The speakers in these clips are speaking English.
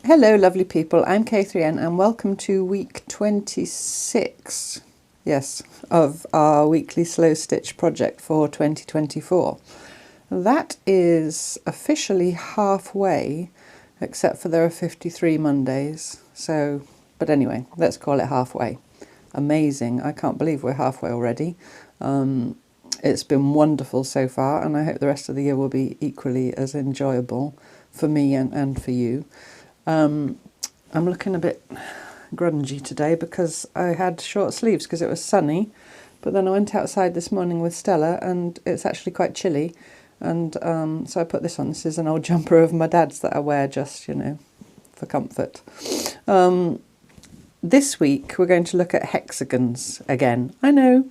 Hello lovely people, I'm K3N and welcome to week 26, yes, of our weekly slow stitch project for 2024. That is officially halfway, except for there are 53 Mondays, so, but anyway, let's call it halfway. Amazing, I can't believe we're halfway already. It's been wonderful so far and I hope the rest of the year will be equally as enjoyable for me and for you. I'm looking a bit grungy today because I had short sleeves because it was sunny, but then I went outside this morning with Stella and it's actually quite chilly, and so I put this on. This is an old jumper of my dad's that I wear just, you know, for comfort. This week we're going to look at hexagons again. I know,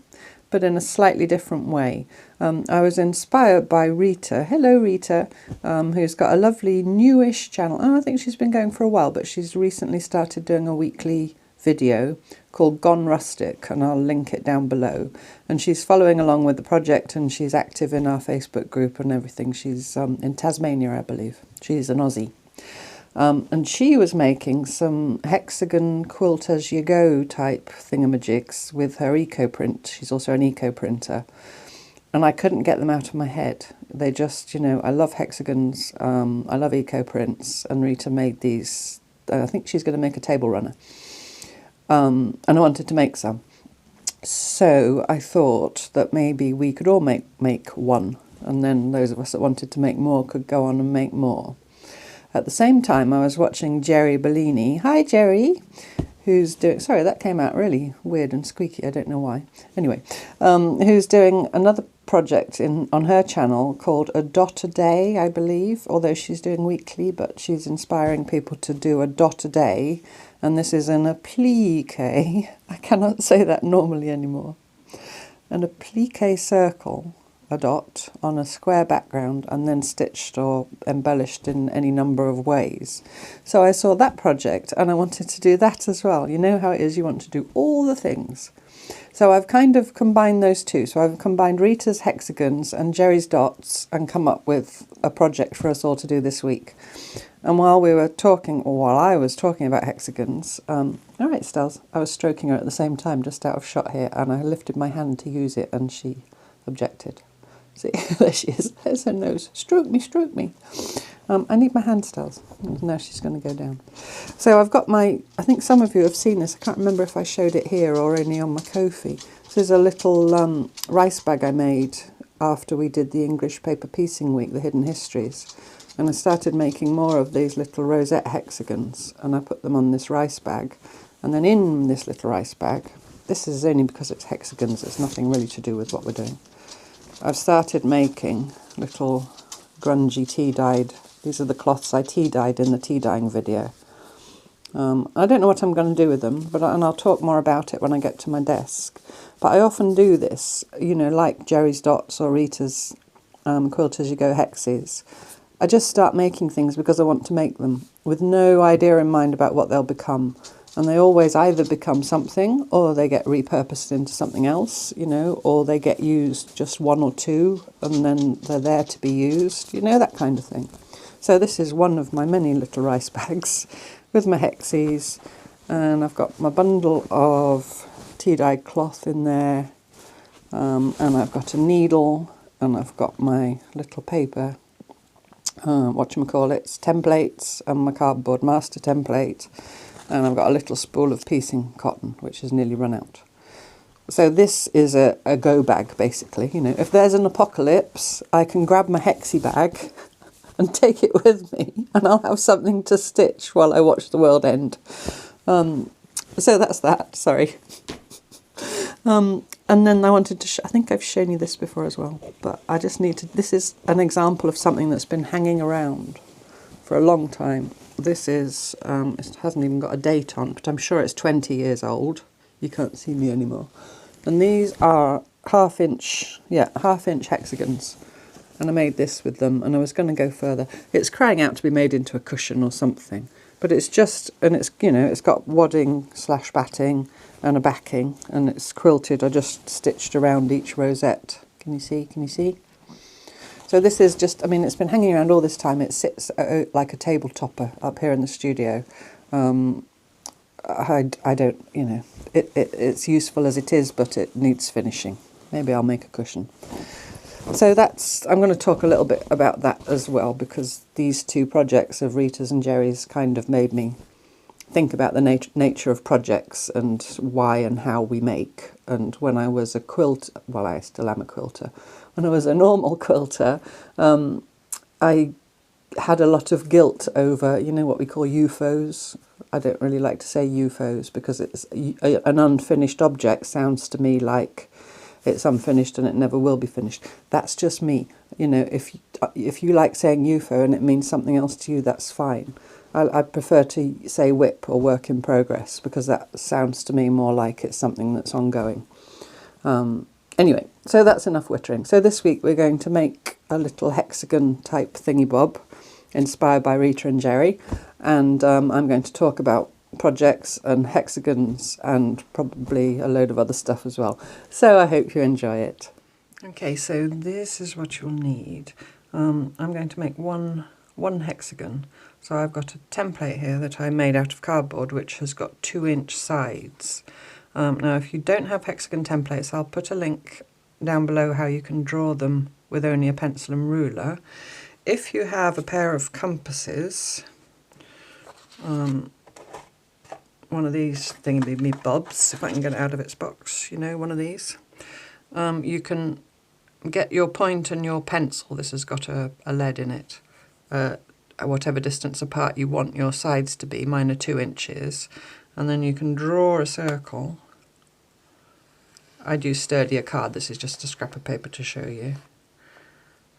but in a slightly different way. I was inspired by Rita. Hello Rita, who's got a lovely newish channel. Oh, I think she's been going for a while, but she's recently started doing a weekly video called Gone Rustic, and I'll link it down below. And she's following along with the project and she's active in our Facebook group and everything. She's in Tasmania, I believe. She's an Aussie. And she was making some hexagon quilt as you go type thingamajigs with her eco print. She's also an eco printer. And I couldn't get them out of my head. They just, you know, I love hexagons, I love eco prints, and Rita made these. I think she's going to make a table runner. And I wanted to make some. So I thought that maybe we could all make one, and then those of us that wanted to make more could go on and make more. At the same time, I was watching Jeri Bellini. Hi, Jeri, who's doing... Sorry, that came out really weird and squeaky. I don't know why. Anyway, who's doing another project on her channel called A Dot a Day, I believe, although she's doing weekly, but she's inspiring people to do a dot a day. And this is an applique. I cannot say that normally anymore. An applique circle, a dot on a square background, and then stitched or embellished in any number of ways. So I saw that project and I wanted to do that as well. You know how it is, you want to do all the things. So I've kind of combined those two. So I've combined Rita's hexagons and Jeri's dots and come up with a project for us all to do this week. And while we were talking, or while I was talking about hexagons, all right, Stels, I was stroking her at the same time, just out of shot here, and I lifted my hand to use it and she objected. See, there she is. There's her nose. Stroke me, stroke me. I need my hand styles. Now she's going to go down. So I've got my... I think some of you have seen this. I can't remember if I showed it here or only on my Ko-fi. This is a little rice bag I made after we did the English Paper Piecing Week, the Hidden Histories. And I started making more of these little rosette hexagons. And I put them on this rice bag. And then in this little rice bag... This is only because it's hexagons. It's nothing really to do with what we're doing. I've started making little grungy tea-dyed... These are the cloths I tea-dyed in the tea-dyeing video. I don't know what I'm going to do with them, and I'll talk more about it when I get to my desk. But I often do this, you know, like Jeri's dots or Rita's Quilt As You Go hexes. I just start making things because I want to make them, with no idea in mind about what they'll become. And they always either become something, or they get repurposed into something else, you know, or they get used just one or two, and then they're there to be used, you know, that kind of thing. So this is one of my many little rice bags with my hexes, and I've got my bundle of tea-dyed cloth in there, and I've got a needle, and I've got my little paper, whatchamacallits, templates, and my cardboard master template, and I've got a little spool of piecing cotton, which has nearly run out. So this is a go bag, basically. You know, if there's an apocalypse, I can grab my hexie bag and take it with me, and I'll have something to stitch while I watch the world end. So that's that, sorry. And then I wanted to, I think I've shown you this before as well, but I just need to, this is an example of something that's been hanging around for a long time. This is, it hasn't even got a date on, but I'm sure it's 20 years old. You can't see me anymore. And these are half-inch hexagons. And I made this with them, and I was going to go further. It's crying out to be made into a cushion or something. But it's just, and it's, you know, it's got wadding / batting and a backing, and it's quilted. I just stitched around each rosette. Can you see? Can you see? So this is just, I mean, it's been hanging around all this time. It sits like a table topper up here in the studio. I don't, you know, it's useful as it is, but it needs finishing. Maybe I'll make a cushion. So that's, I'm going to talk a little bit about that as well, because these two projects of Rita's and Jeri's kind of made me think about the nature of projects and why and how we make. And when I was a quilt, well, I still am a quilter. When I was a normal quilter, I had a lot of guilt over, you know, what we call UFOs. I don't really like to say UFOs because it's an unfinished object sounds to me like it's unfinished and it never will be finished. That's just me. You know, if you like saying UFO and it means something else to you, that's fine. I prefer to say WIP or work in progress because that sounds to me more like it's something that's ongoing. Anyway, so that's enough wittering. So this week we're going to make a little hexagon type thingy bob inspired by Rita and Jeri, and I'm going to talk about projects and hexagons and probably a load of other stuff as well. So I hope you enjoy it. Okay, so this is what you'll need. I'm going to make one hexagon. So I've got a template here that I made out of cardboard which has got 2-inch sides. Now if you don't have hexagon templates, I'll put a link down below how you can draw them with only a pencil and ruler. If you have a pair of compasses, one of these thingy-bobs, if I can get it out of its box, you know, one of these, you can get your point and your pencil. This has got a lead in it. Whatever distance apart you want your sides to be, mine are 2 inches, and then you can draw a circle. I'd use sturdier card, this is just a scrap of paper to show you.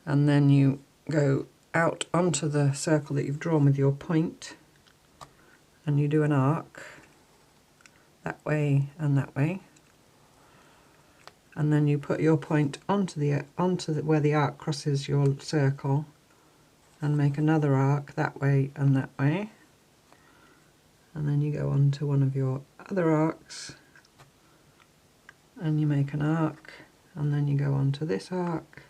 And then you go out onto the circle that you've drawn with your point, and you do an arc that way and that way, and then you put your point onto where the arc crosses your circle, and make another arc that way and that way, and then you go on to one of your other arcs and you make an arc, and then you go on to this arc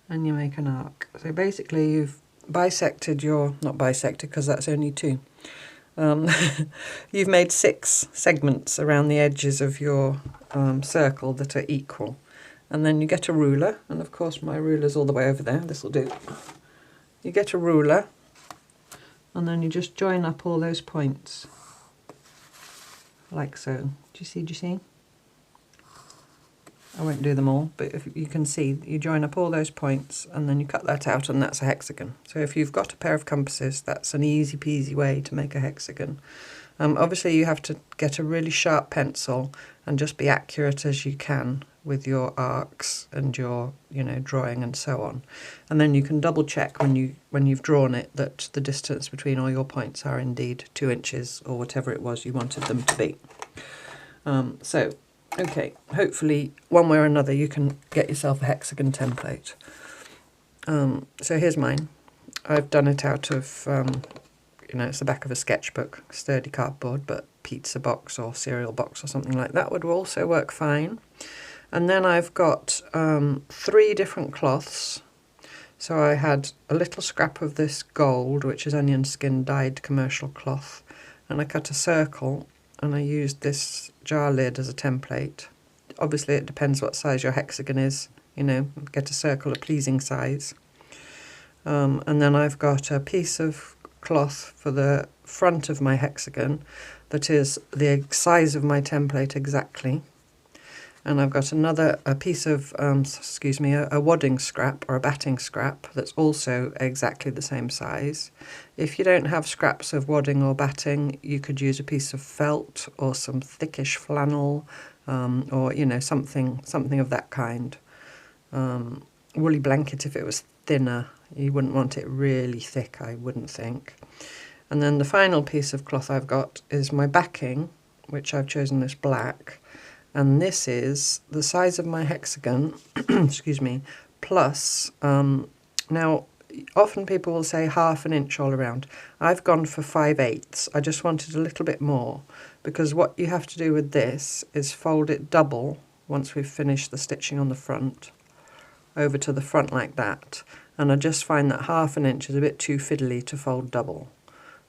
and you make an arc. So basically you've bisected your, not bisected because that's only 2, you've made 6 segments around the edges of your circle that are equal, and then you get a ruler, and of course my ruler's all the way over there, this will do. You get a ruler and then you just join up all those points like so. Do you see? I won't do them all, but if you can see, you join up all those points and then you cut that out, and that's a hexagon. So if you've got a pair of compasses, that's an easy peasy way to make a hexagon. Obviously you have to get a really sharp pencil and just be accurate as you can with your arcs and your, you know, drawing and so on. And then you can double check when you've drawn it that the distance between all your points are indeed 2 inches or whatever it was you wanted them to be. Okay, hopefully one way or another you can get yourself a hexagon template. So here's mine. I've done it out of, you know, it's the back of a sketchbook, sturdy cardboard, but pizza box or cereal box or something like that would also work fine. And then I've got 3 different cloths. So I had a little scrap of this gold, which is onion skin dyed commercial cloth, and I cut a circle and I used this jar lid as a template. Obviously it depends what size your hexagon is, you know, get a circle a pleasing size. And then I've got a piece of cloth for the front of my hexagon that is the size of my template exactly. And I've got a piece of, a wadding scrap or a batting scrap that's also exactly the same size. If you don't have scraps of wadding or batting, you could use a piece of felt or some thickish flannel, or, you know, something of that kind. Woolly blanket if it was thinner. You wouldn't want it really thick, I wouldn't think. And then the final piece of cloth I've got is my backing, which I've chosen this black. And this is the size of my hexagon, excuse me, plus, now often people will say 1/2 inch all around. I've gone for 5/8. I just wanted a little bit more, because what you have to do with this is fold it double once we've finished the stitching on the front. over to the front like that, and I just find that 1/2 inch is a bit too fiddly to fold double.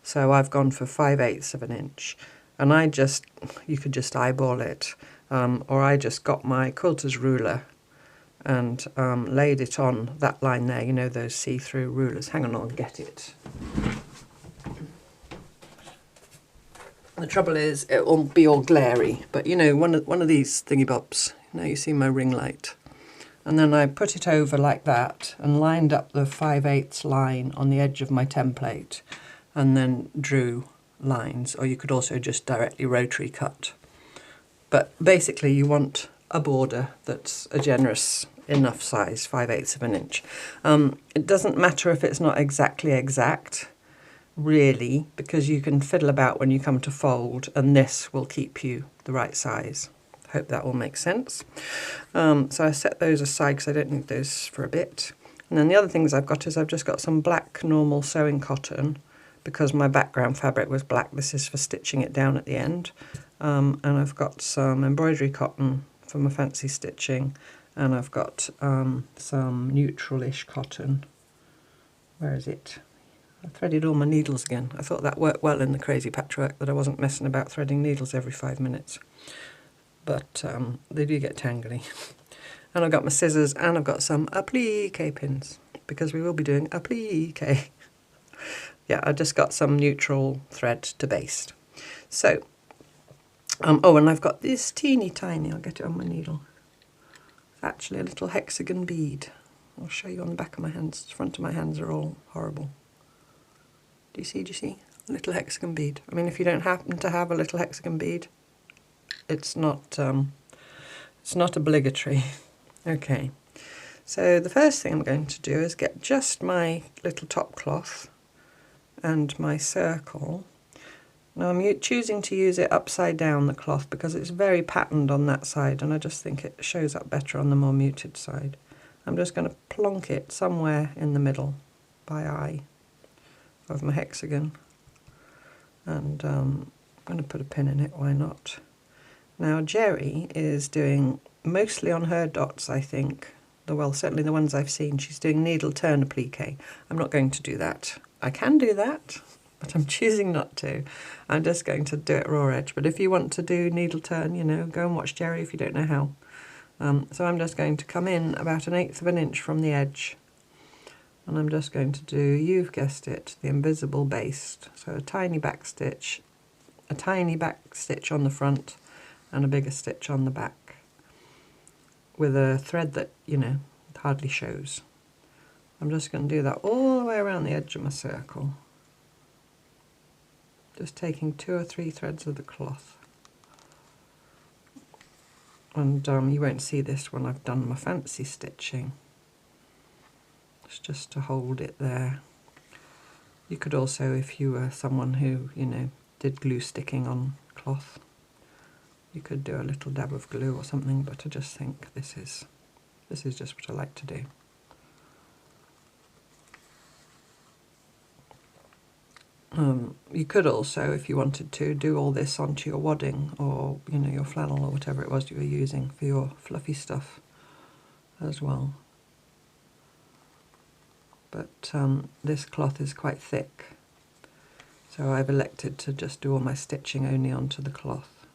So I've gone for 5/8 of an inch, and you could just eyeball it, or I just got my quilter's ruler and laid it on that line there, you know, those see-through rulers. Hang on, I'll get it. The trouble is, it will be all glary, but you know, one of these thingy bobs, you know, you see my ring light. And then I put it over like that and lined up the 5/8 line on the edge of my template and then drew lines, or you could also just directly rotary cut. But basically you want a border that's a generous enough size, 5/8 of an inch. It doesn't matter if it's not exactly exact, really, because you can fiddle about when you come to fold, and this will keep you the right size. Hope that will make sense. So I set those aside because I don't need those for a bit. And then the other things I've got is I've just got some black normal sewing cotton, because my background fabric was black. This is for stitching it down at the end. And I've got some embroidery cotton for my fancy stitching, and I've got some neutral-ish cotton. Where is it? I threaded all my needles again. I thought that worked well in the crazy patchwork, that I wasn't messing about threading needles every 5 minutes. But they do get tangly. And I've got my scissors, and I've got some applique pins, because we will be doing applique. Yeah, I just got some neutral thread to baste. So, oh, and I've got this teeny tiny, I'll get it on my needle. It's actually a little hexagon bead. I'll show you on the back of my hands. The front of my hands are all horrible. Do you see? A little hexagon bead. I mean, if you don't happen to have a little hexagon bead, it's not obligatory. Okay, so the first thing I'm going to do is get just my little top cloth and my circle. Now I'm choosing to use it upside down, the cloth, because it's very patterned on that side, and I just think it shows up better on the more muted side. I'm just going to plonk it somewhere in the middle by eye of my hexagon, and I'm going to put a pin in it, why not? Now Jeri is doing, mostly on her dots I think, well certainly the ones I've seen, she's doing needle turn applique. I'm not going to do that. I can do that, but I'm choosing not to. I'm just going to do it raw edge, but if you want to do needle turn, you know, go and watch Jeri if you don't know how. So I'm just going to come in about 1/8 of an inch from the edge, and I'm just going to do, you've guessed it, the invisible baste. So a tiny back stitch on the front, and a bigger stitch on the back, with a thread that, you know, hardly shows. I'm just going to do that all the way around the edge of my circle, just taking 2 or 3 threads of the cloth. And you won't see this when I've done my fancy stitching. It's just to hold it there. You could also, if you were someone who, you know, did glue sticking on cloth, you could do a little dab of glue or something, but I just think this is just what I like to do. You could also, if you wanted to, do all this onto your wadding, or, you know, your flannel, or whatever it was you were using for your fluffy stuff as well. But this cloth is quite thick, so I've elected to just do all my stitching only onto the cloth.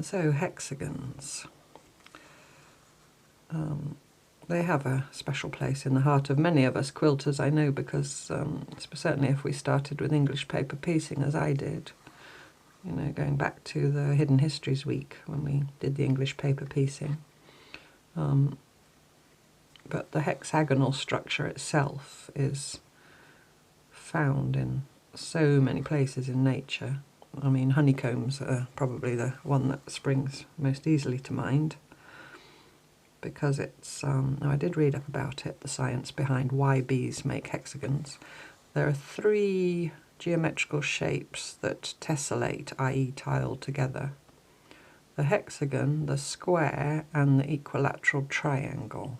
So hexagons. They have a special place in the heart of many of us quilters, I know, because certainly if we started with English paper piecing as I did, you know, going back to the Hidden Histories week when we did the English paper piecing. But the hexagonal structure itself is found in so many places in nature. I mean, honeycombs are probably the one that springs most easily to mind, because it's, now I did read up about it, the science behind why bees make hexagons. There are 3 geometrical shapes that tessellate, i.e. tile together. The hexagon, the square, and the equilateral triangle.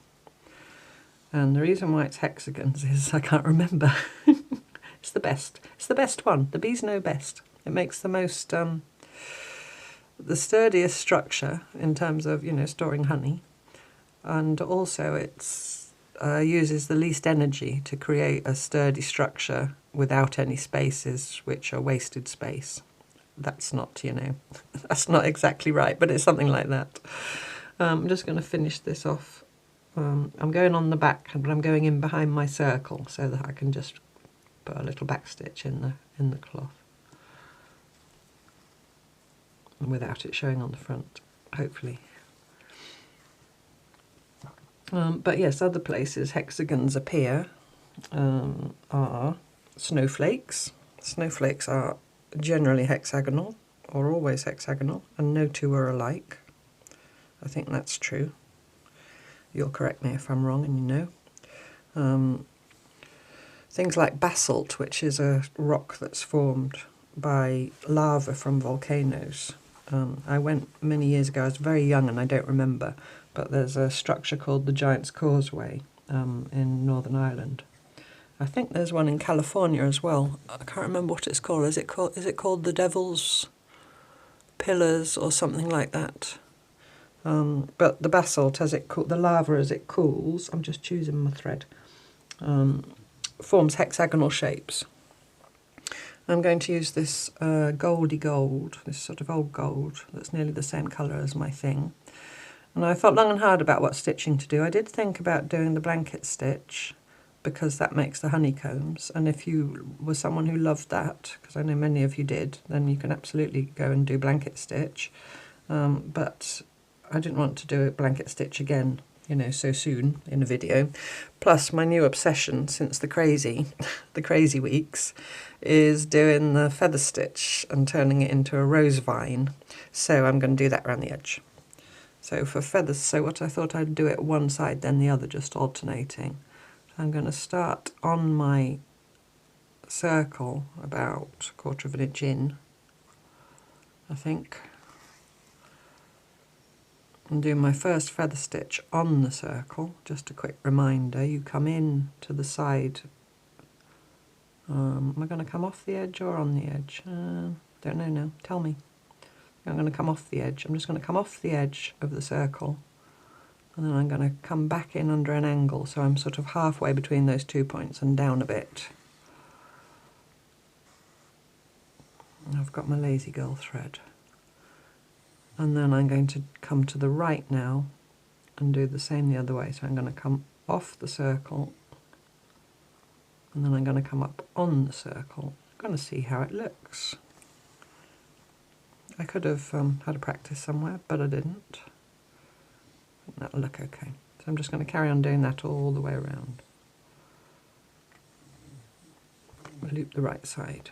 And the reason why it's hexagons is I can't remember. It's the best. It's the best one. The bees know best. It makes the most, the sturdiest structure in terms of, you know, storing honey. And also it's uses the least energy to create a sturdy structure without any spaces which are wasted space. That's not, you know, that's not exactly right, but it's something like that. I'm just going to finish this off. I'm going on the back, but I'm going in behind my circle so that I can just put a little back stitch in the cloth without it showing on the front, hopefully. But yes, other places hexagons appear are snowflakes. Snowflakes are generally hexagonal, or always hexagonal, and no two are alike. I think that's true. You'll correct me if I'm wrong, and you know. Things like basalt, which is a rock that's formed by lava from volcanoes. I went many years ago, I was very young and I don't remember, but there's a structure called the Giant's Causeway in Northern Ireland. I think there's one in California as well. I can't remember what it's called. Is it called the Devil's Pillars or something like that? But the basalt, the lava as it cools, I'm just choosing my thread, forms hexagonal shapes. I'm going to use this goldy gold, this sort of old gold that's nearly the same colour as my thing. And I thought long and hard about what stitching to do. I did think about doing the blanket stitch because that makes the honeycombs, and if you were someone who loved that, because I know many of you did, then you can absolutely go and do blanket stitch. But I didn't want to do a blanket stitch again, you know, so soon in a video. Plus my new obsession since the crazy weeks is doing the feather stitch and turning it into a rose vine. So I'm going to do that around the edge. So for feathers, so what I thought I'd do it one side then the other, just alternating. So I'm going to start on my circle about 1/4 of an inch in, I think, and do my first feather stitch on the circle. Just a quick reminder, you come in to the side. Am I going to come off the edge or on the edge? Don't know now, tell me. I'm going to come off the edge. I'm just going to come off the edge of the circle, and then I'm going to come back in under an angle, so I'm sort of halfway between those 2 points and down a bit. And I've got my lazy girl thread. And then I'm going to come to the right now and do the same the other way. So I'm going to come off the circle, and then I'm going to come up on the circle. I'm going to see how it looks. I could have had a practice somewhere, but I didn't. I think that'll look okay. So I'm just going to carry on doing that all the way around. Loop the right side.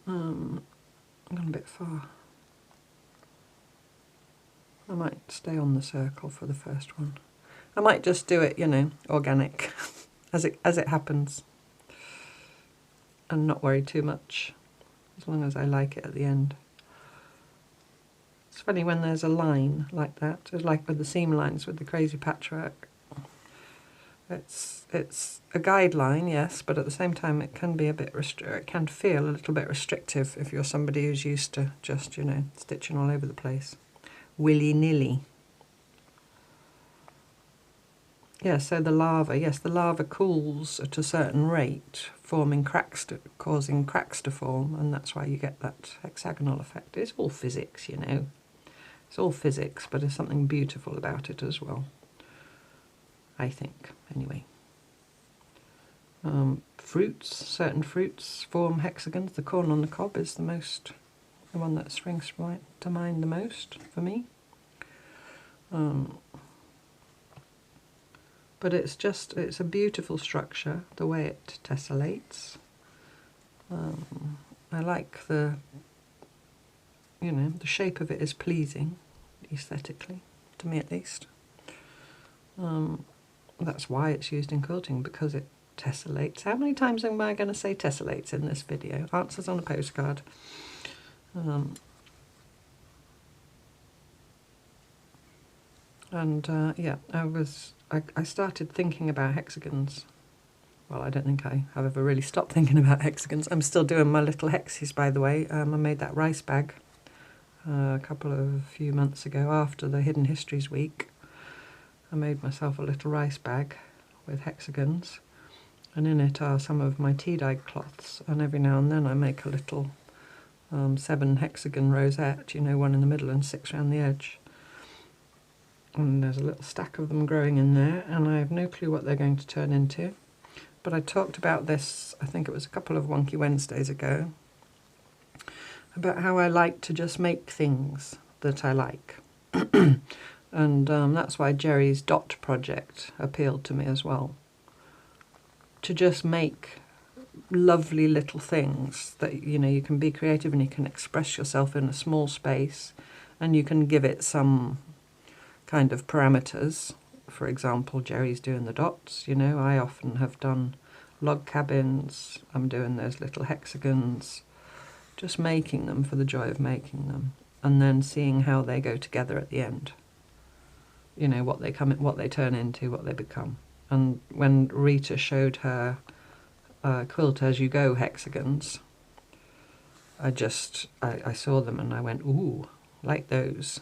I'm going a bit far. I might stay on the circle for the first one. I might just do it, you know, organic, as it happens, and not worry too much, as long as I like it at the end. It's funny when there's a line like that, it's like with the seam lines with the crazy patchwork. It's a guideline, yes, but at the same time it can be a bit it can feel a little bit restrictive if you're somebody who's used to just, you know, stitching all over the place, willy-nilly. Yeah, so the lava cools at a certain rate, forming cracks, causing cracks to form, and that's why you get that hexagonal effect. It's all physics, you know. It's all physics, but there's something beautiful about it as well, I think, anyway. Certain fruits form hexagons. The corn on the cob is the one that springs to mind the most for me. But it's a beautiful structure, the way it tessellates. I like the shape of it is pleasing, aesthetically, to me at least. That's why it's used in quilting, because it tessellates. How many times am I going to say tessellates in this video? Answers on a postcard. Yeah, I started thinking about hexagons well, I don't think I have ever really stopped thinking about hexagons. I'm still doing my little hexes, by the way. I made that rice bag a few months ago after the Hidden Histories week. I made myself a little rice bag with hexagons, and in it are some of my tea-dyed cloths, and every now and then I make a little 7 hexagon rosette, you know, one in the middle and 6 around the edge. And there's a little stack of them growing in there, and I have no clue what they're going to turn into. But I talked about this, I think it was a couple of Wonky Wednesdays ago, about how I like to just make things that I like. And that's why Jeri's dot project appealed to me as well. To just make lovely little things that, you know, you can be creative and you can express yourself in a small space, and you can give it some kind of parameters. For example, Jeri's doing the dots, you know, I often have done log cabins, I'm doing those little hexagons, just making them for the joy of making them, and then seeing how they go together at the end. You know, what they turn into, what they become. And when Rita showed her quilt as you go hexagons, I saw them and I went, ooh, like those.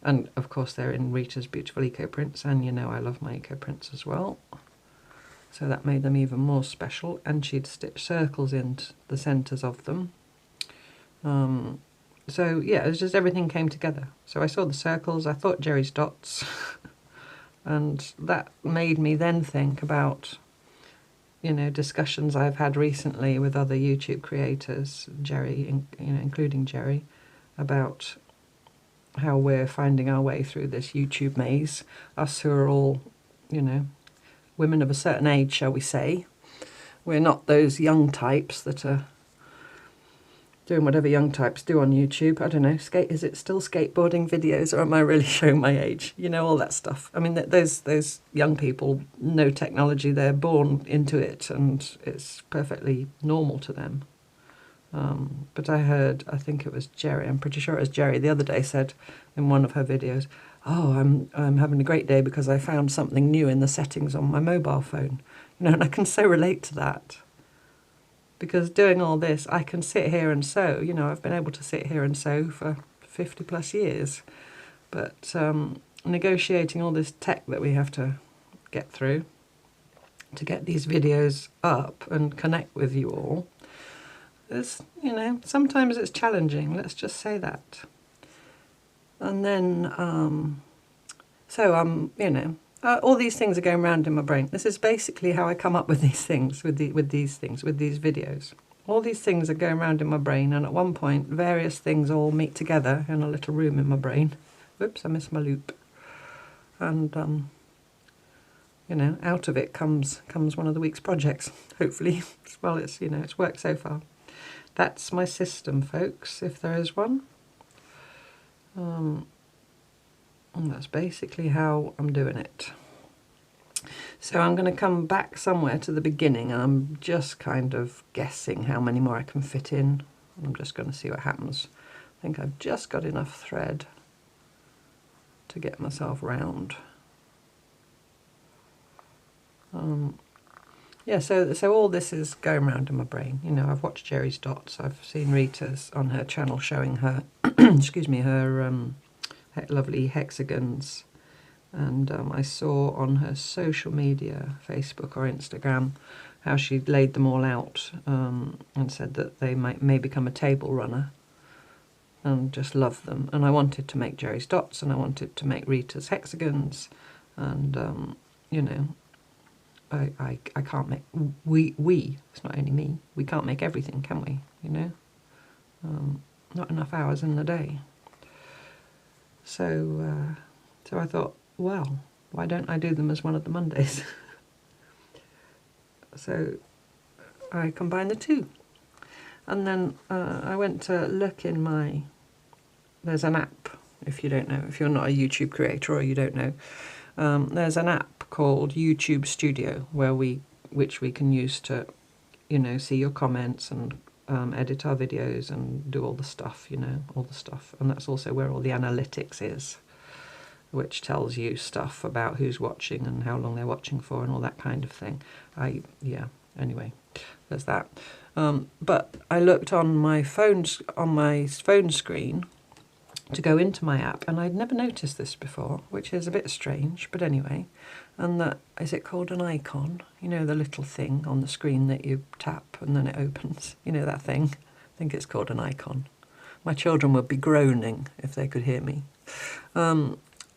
And of course they're in Rita's beautiful eco prints, and you know I love my eco prints as well. So that made them even more special, and she'd stitched circles into the centres of them. So yeah, it was just everything came together. So I saw the circles, I thought Jeri's dots, and that made me then think about, you know, discussions I've had recently with other YouTube creators, Jeri, you know, including Jeri, about how we're finding our way through this YouTube maze. Us who are all, you know, women of a certain age, shall we say. We're not those young types that are doing whatever young types do on YouTube. I don't know, is it still skateboarding videos, or am I really showing my age? You know, all that stuff. I mean, those young people know technology, they're born into it, and it's perfectly normal to them. But I think it was Jeri, I'm pretty sure it was Jeri, the other day said in one of her videos, oh, I'm having a great day because I found something new in the settings on my mobile phone. You know, and I can so relate to that. Because doing all this, I can sit here and sew. You know, I've been able to sit here and sew for 50 plus years. But negotiating all this tech that we have to get through to get these videos up and connect with you all, is, you know, sometimes it's challenging, let's just say that. And then, you know, all these things are going around in my brain. This is basically how I come up with these things, with these videos. All these things are going around in my brain, and at one point, various things all meet together in a little room in my brain. Whoops, I missed my loop. And, you know, out of it comes one of the week's projects, hopefully. Well, it's, you know, it's worked so far. That's my system, folks, if there is one. And that's basically how I'm doing it. So I'm going to come back somewhere to the beginning, and I'm just kind of guessing how many more I can fit in. I'm just going to see what happens. I think I've just got enough thread to get myself round. Yeah, so all this is going around in my brain. You know, I've watched Jeri's dots. I've seen Rita's on her channel showing her, excuse me, her lovely hexagons. And I saw on her social media, Facebook or Instagram, how she laid them all out and said that they may become a table runner, and just love them. And I wanted to make Jeri's dots, and I wanted to make Rita's hexagons, and you know, I can't make, we, it's not only me, we can't make everything, can we, you know? Not enough hours in the day. So I thought, well, why don't I do them as one of the Mondays? So I combined the two. And then I went to look in my, there's an app, if you don't know, if you're not a YouTube creator or you don't know, there's an app called YouTube Studio which we can use to, you know, see your comments and edit our videos and do all the stuff, you know, all the stuff. And that's also where all the analytics is. which tells you stuff about who's watching and how long they're watching for and all that kind of thing. Yeah, anyway, there's that. But I looked on my phone screen to go into my app, and I'd never noticed this before, which is a bit strange, but anyway. And that, is it called an icon? You know, the little thing on the screen that you tap and then it opens. You know that thing? I think it's called an icon. My children would be groaning if they could hear me.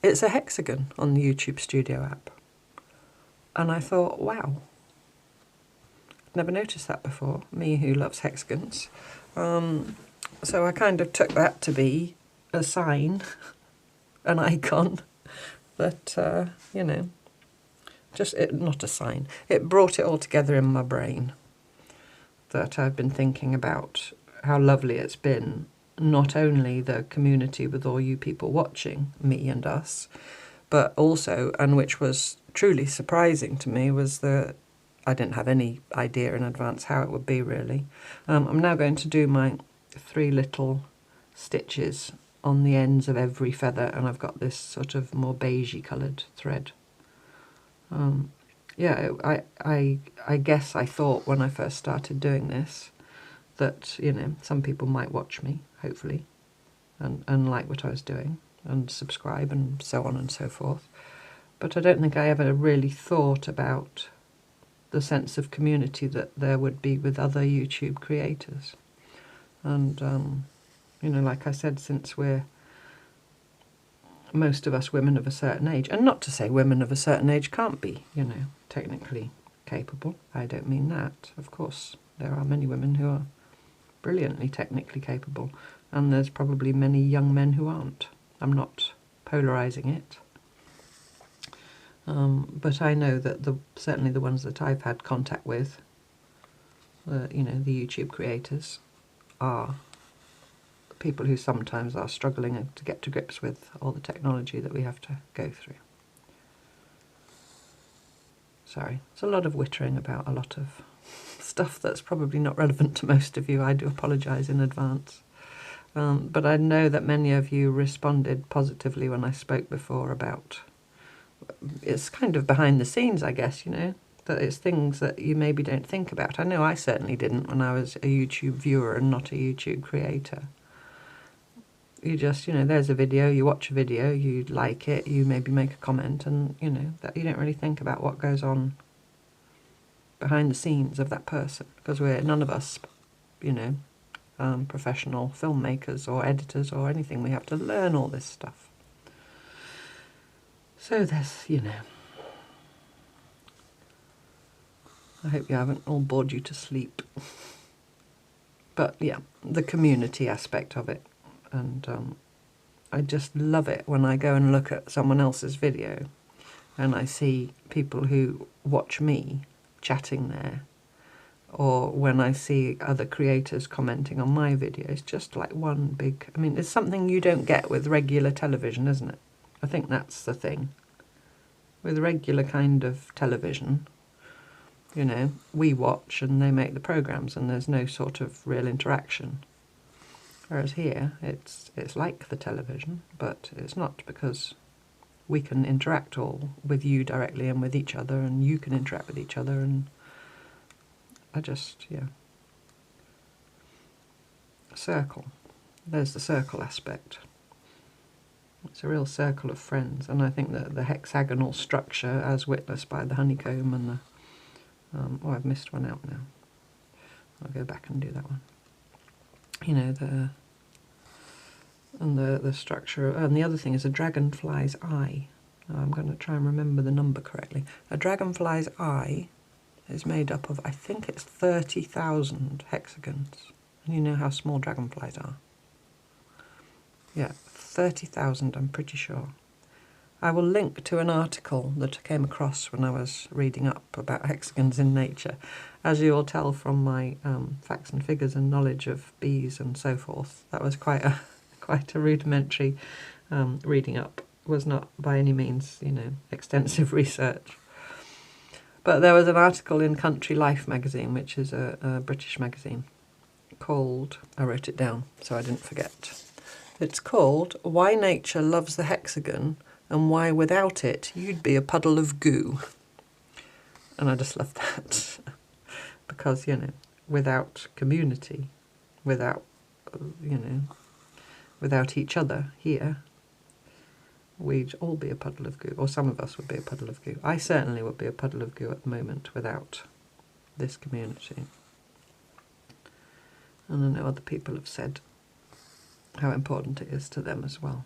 It's a hexagon on the YouTube Studio app. And I thought, wow, never noticed that before, me who loves hexagons. So I kind of took that to be a sign, an icon, that, you know, not a sign. It brought it all together in my brain, that I've been thinking about how lovely it's been, not only the community with all you people watching, me and us, but also, and which was truly surprising to me, was that I didn't have any idea in advance how it would be, really. I'm now going to do my 3 little stitches on the ends of every feather, and I've got this sort of more beigey coloured thread. Yeah, I guess I thought when I first started doing this that, you know, some people might watch me, hopefully, and like what I was doing and subscribe and so on and so forth. But I don't think I ever really thought about the sense of community that there would be with other YouTube creators. And, you know, like I said, since we're most of us women of a certain age, and not to say women of a certain age can't be, you know, technically capable. I don't mean that. Of course, there are many women who are brilliantly technically capable, and there's probably many young men who aren't. I'm not polarising it. But I know that certainly the ones that I've had contact with, you know, the YouTube creators, are people who sometimes are struggling to get to grips with all the technology that we have to go through. Sorry, it's a lot of wittering about a lot of stuff that's probably not relevant to most of you. I do apologise in advance. But I know that many of you responded positively when I spoke before about, it's kind of behind the scenes, I guess, you know, that it's things that you maybe don't think about. I know I certainly didn't when I was a YouTube viewer and not a YouTube creator. You just, you know, there's a video, you watch a video, you like it, you maybe make a comment, and, you know, that you don't really think about what goes on behind the scenes of that person, because we're none of us, you know, professional filmmakers or editors or anything. We have to learn all this stuff. So there's, you know, I hope you haven't all bored you to sleep. But yeah, the community aspect of it. And I just love it when I go and look at someone else's video and I see people who watch me chatting there, or when I see other creators commenting on my videos, just like one big, I mean, it's something you don't get with regular television, isn't it? I think that's the thing. With regular kind of television, you know, we watch and they make the programmes and there's no sort of real interaction. Whereas here, it's like the television, but it's not, because we can interact all with you directly and with each other, and you can interact with each other, and I just, yeah. Circle. There's the circle aspect. It's a real circle of friends, and I think that the hexagonal structure, as witnessed by the honeycomb and the... oh, I've missed one out now. I'll go back and do that one. You know, the structure, and the other thing is a dragonfly's eye. I'm going to try and remember the number correctly. A dragonfly's eye is made up of, I think it's 30,000 hexagons. And you know how small dragonflies are. Yeah, 30,000, I'm pretty sure. I will link to an article that I came across when I was reading up about hexagons in nature. As you all tell from my facts and figures and knowledge of bees and so forth, that was quite a rudimentary reading up. Was not by any means, you know, extensive research. But there was an article in Country Life magazine, which is a British magazine, called, I wrote it down so I didn't forget. It's called Why Nature Loves the Hexagon and why without it you'd be a puddle of goo. And I just love that. Because, you know, without community, without, you know, without each other here, we'd all be a puddle of goo, or some of us would be a puddle of goo. I certainly would be a puddle of goo at the moment without this community. And I know other people have said how important it is to them as well.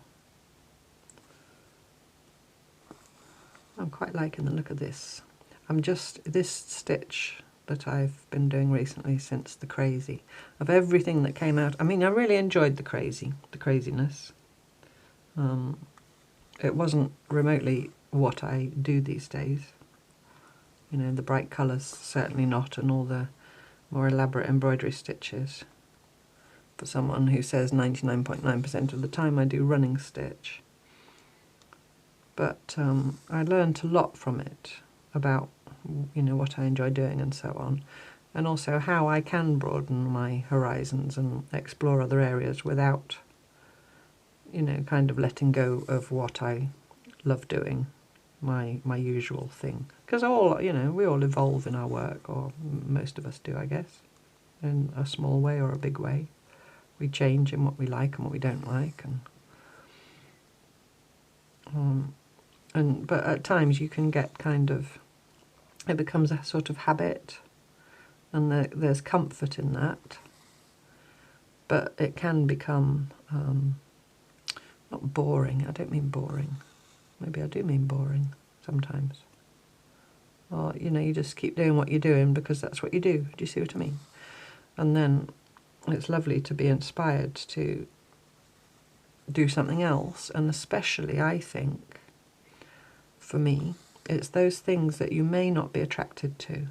I'm quite liking the look of this. This stitch that I've been doing recently since the crazy, of everything that came out. I mean, I really enjoyed the craziness. It wasn't remotely what I do these days. You know, the bright colours, certainly not, and all the more elaborate embroidery stitches. For someone who says 99.9% of the time I do running stitch. But I learned a lot from it about, you know, what I enjoy doing and so on, and also how I can broaden my horizons and explore other areas without, you know, kind of letting go of what I love doing, my usual thing. Because you know, we all evolve in our work, or most of us do, I guess, in a small way or a big way. We change in what we like and what we don't like, but at times you can get kind of, it becomes a sort of habit, and there's comfort in that, but it can become not boring. I don't mean boring. Maybe I do mean boring sometimes. Or, you know, you just keep doing what you're doing because that's what you do. Do you see what I mean? And then it's lovely to be inspired to do something else, and especially, I think, for me, it's those things that you may not be attracted to.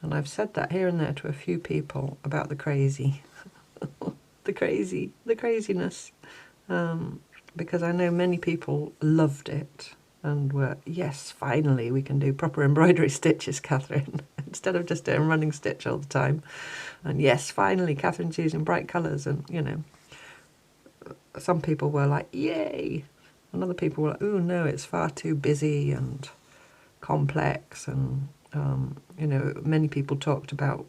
And I've said that here and there to a few people about the crazy, the craziness, because I know many people loved it and were, yes, finally we can do proper embroidery stitches, Catherine, instead of just doing running stitch all the time. And yes, finally Catherine's using bright colours, and, you know, some people were like, yay, and other people were like, oh no, it's far too busy and complex, and you know, many people talked about,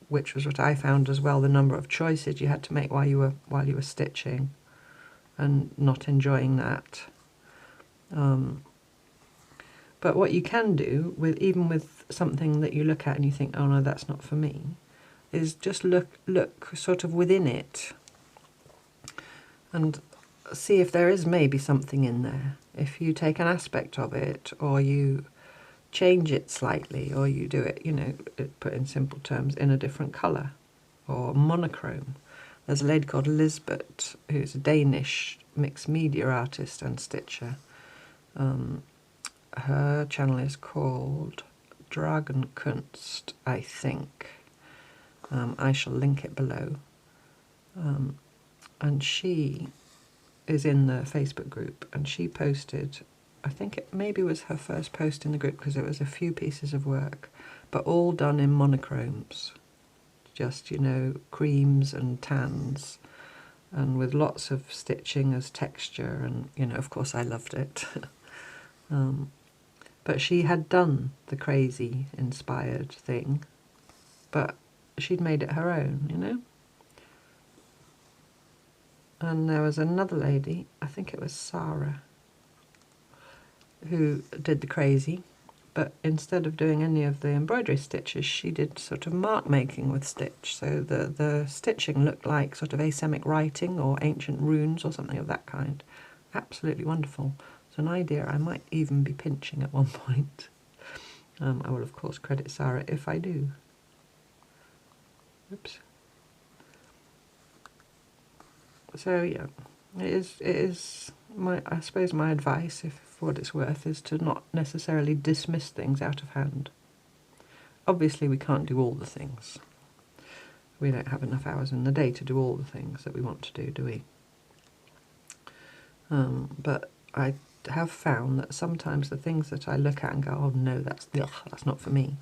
which was what I found as well, the number of choices you had to make while you were stitching, and not enjoying that. But what you can do even with something that you look at and you think, oh no, that's not for me, is just look sort of within it and see if there is maybe something in there. If you take an aspect of it, or you change it slightly, or you do it, you know, put in simple terms, in a different colour, or monochrome. There's a lady called Lisbeth, who's a Danish mixed media artist and stitcher. Her channel is called Dragon Kunst, I think. I shall link it below. And she is in the Facebook group, and she posted, I think it maybe was her first post in the group, because it was a few pieces of work, but all done in monochromes. Just, you know, creams and tans, and with lots of stitching as texture, and, you know, of course I loved it. But she had done the crazy inspired thing, but she'd made it her own, you know. And there was another lady, I think it was Sarah, who did the crazy, but instead of doing any of the embroidery stitches, she did sort of mark making with stitch. So the stitching looked like sort of asemic writing or ancient runes or something of that kind. Absolutely wonderful. It's an idea I might even be pinching at one point. I will of course credit Sarah if I do. Oops. So yeah, it is I suppose my advice, if for what it's worth, is to not necessarily dismiss things out of hand. Obviously we can't do all the things. We don't have enough hours in the day to do all the things that we want to do we? But I have found that sometimes the things that I look at and go, oh no, that's not for me,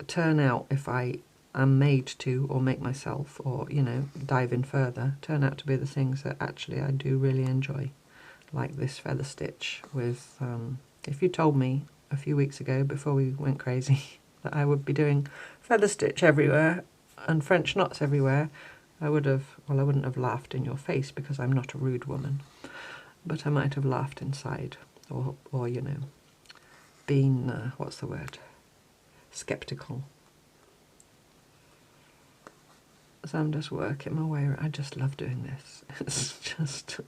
turn out, if I am made to, or make myself, or, you know, dive in further, turn out to be the things that actually I do really enjoy. like this feather stitch with, if you told me a few weeks ago before we went crazy that I would be doing feather stitch everywhere and French knots everywhere, I would have, well, I wouldn't have laughed in your face because I'm not a rude woman, but I might have laughed inside, or you know, been, what's the word, sceptical. So I'm just working my way around. I just love doing this. It's just,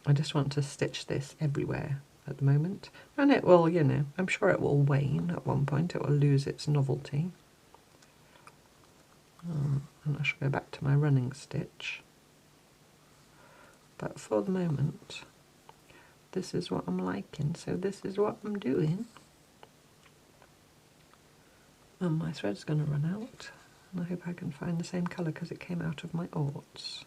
I just want to stitch this everywhere at the moment. And it will, you know, I'm sure it will wane at one point. It will lose its novelty. And I shall go back to my running stitch. But for the moment, this is what I'm liking. So this is what I'm doing. And my thread's going to run out, and I hope I can find the same colour because it came out of my orts.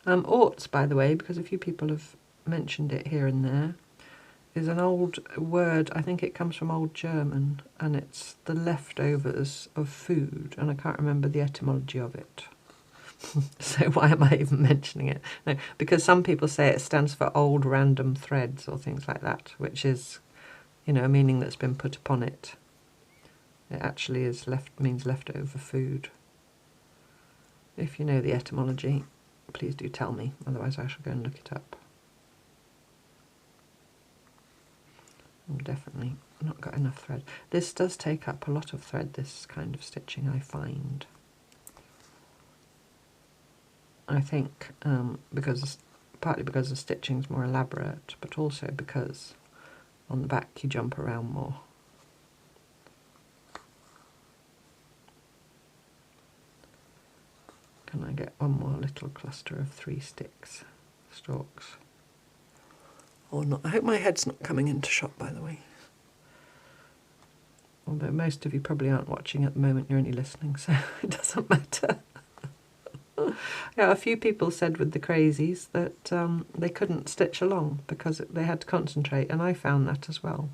Orts, by the way, because a few people have mentioned it here and there, is an old word. I think it comes from Old German, and it's the leftovers of food, and I can't remember the etymology of it. So why am I even mentioning it? No, because some people say it stands for old random threads or things like that, which is, you know, a meaning that's been put upon it. It actually is means leftover food. If you know the etymology, please do tell me, otherwise I shall go and look it up. I've definitely not got enough thread. This does take up a lot of thread, this kind of stitching, I find. I think partly because the stitching's more elaborate, but also because on the back you jump around more. Can I get one more little cluster of 3 stalks? Or not? I hope my head's not coming into shot, by the way. Although most of you probably aren't watching at the moment, you're only listening, so it doesn't matter. Yeah, a few people said with the crazies that they couldn't stitch along because they had to concentrate, and I found that as well.